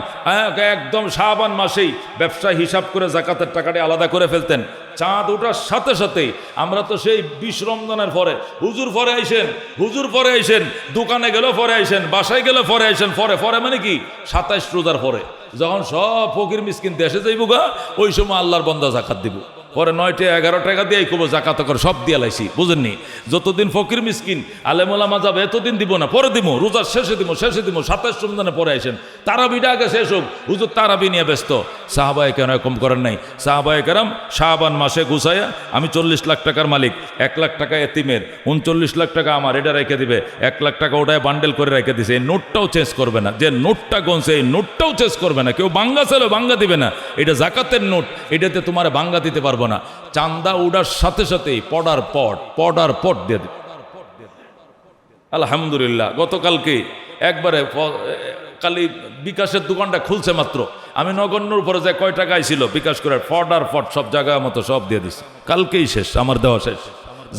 একদম শাবান মাসেই ব্যবসা হিসাব করে জাকাতের টাকাটি আলাদা করে ফেলতেন। চাঁদ ওঠার সাথে সাথেই, আমরা তো সেই 20 রমজানের পরে হুজুর পরে আইসেন, হুজুর পরে আইসেন, দোকানে গেলেও পরে আইসেন, বাসায় গেলে পরে আইসেন, পরে পরে মানে কি 27 রোজার পরে, যখন সব ফকির মিসকিন দেশে যাইব গা, ওই সময় আল্লাহর বন্দা জাকাত দিব। পরে 9টা 11 টাকা দিয়ে কবো জাকাত করে সব দিয়ে লাইছি, বুঝেননি? যতদিন ফকির মিসকিন আলেমুলামা যাবে এতদিন দিব না, পরে দিব, রোজার শেষে দিব, 27 রমজানে পরে আইসেন। তারাবিটা আগে শেষ হোক, হুজুর তারাবি নিয়ে ব্যস্ত। সাহাবায়ে কেন এরকম করেন নাই? সাহাবায়ে কেরাম শাবান মাসে গুছাইয়া, আমি 40 লাখ টাকার মালিক, 1 লাখ টাকা এতিমের, 39 লাখ টাকা আমার, এটা রেখে দিবে, 1 লাখ টাকা ওটায় বান্ডেল করে রেখে দিছে। এই নোটটাও চেঞ্জ করবে না, যে নোটটা গনছে এই নোটটাও চেঞ্জ করবে না, কেউ বাঙ্গা ছেলে বাঙ্গা দিবে না, এটা জাকাতের নোট, এটাতে তোমার বাঙ্গা দিতে পারবো না। চান্দা উড়ার সাথে সাথেই পড়ার পট দিয়ে দিবে। আলহামদুলিল্লাহ, গতকালকে একবারে কালি বিকাশের দোকানটা খুলছে মাত্র, আমি নগণ্যর উপরে যে কয় টাকা আইছিল বিকাশ করে ফট সব জায়গা মতো সব দিয়ে দিছে। কালকেই শেষ, আমার দেওয়া শেষ।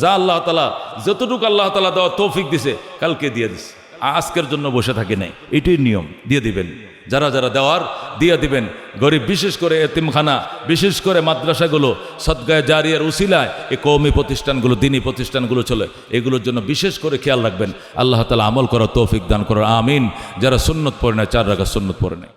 যা আল্লাহ তাআলা যতটুকু আল্লাহ তাআলা দেওয়া তৌফিক দিছে কালকে দিয়ে দিছে। আজকের জন্য বসে থাকি নাই, এটাই নিয়ম, দিয়ে দিবেন। যারা যারা দেওয়ার দিয়ে দিবেন। গরিব, বিশেষ করে এতিমখানা, বিশেষ করে মাদ্রাসাগুলো সদকায়ে জারিয়ার উসিলায় এই কওমি প্রতিষ্ঠানগুলো, দ্বীনি প্রতিষ্ঠানগুলো চলে, এগুলোর জন্য বিশেষ করে খেয়াল রাখবেন। আল্লাহ তাআলা আমল করার তৌফিক দান করার, আমিন। যারা সুন্নত পড়ে না, 4 রাকাত সুন্নত পড়ে নাই।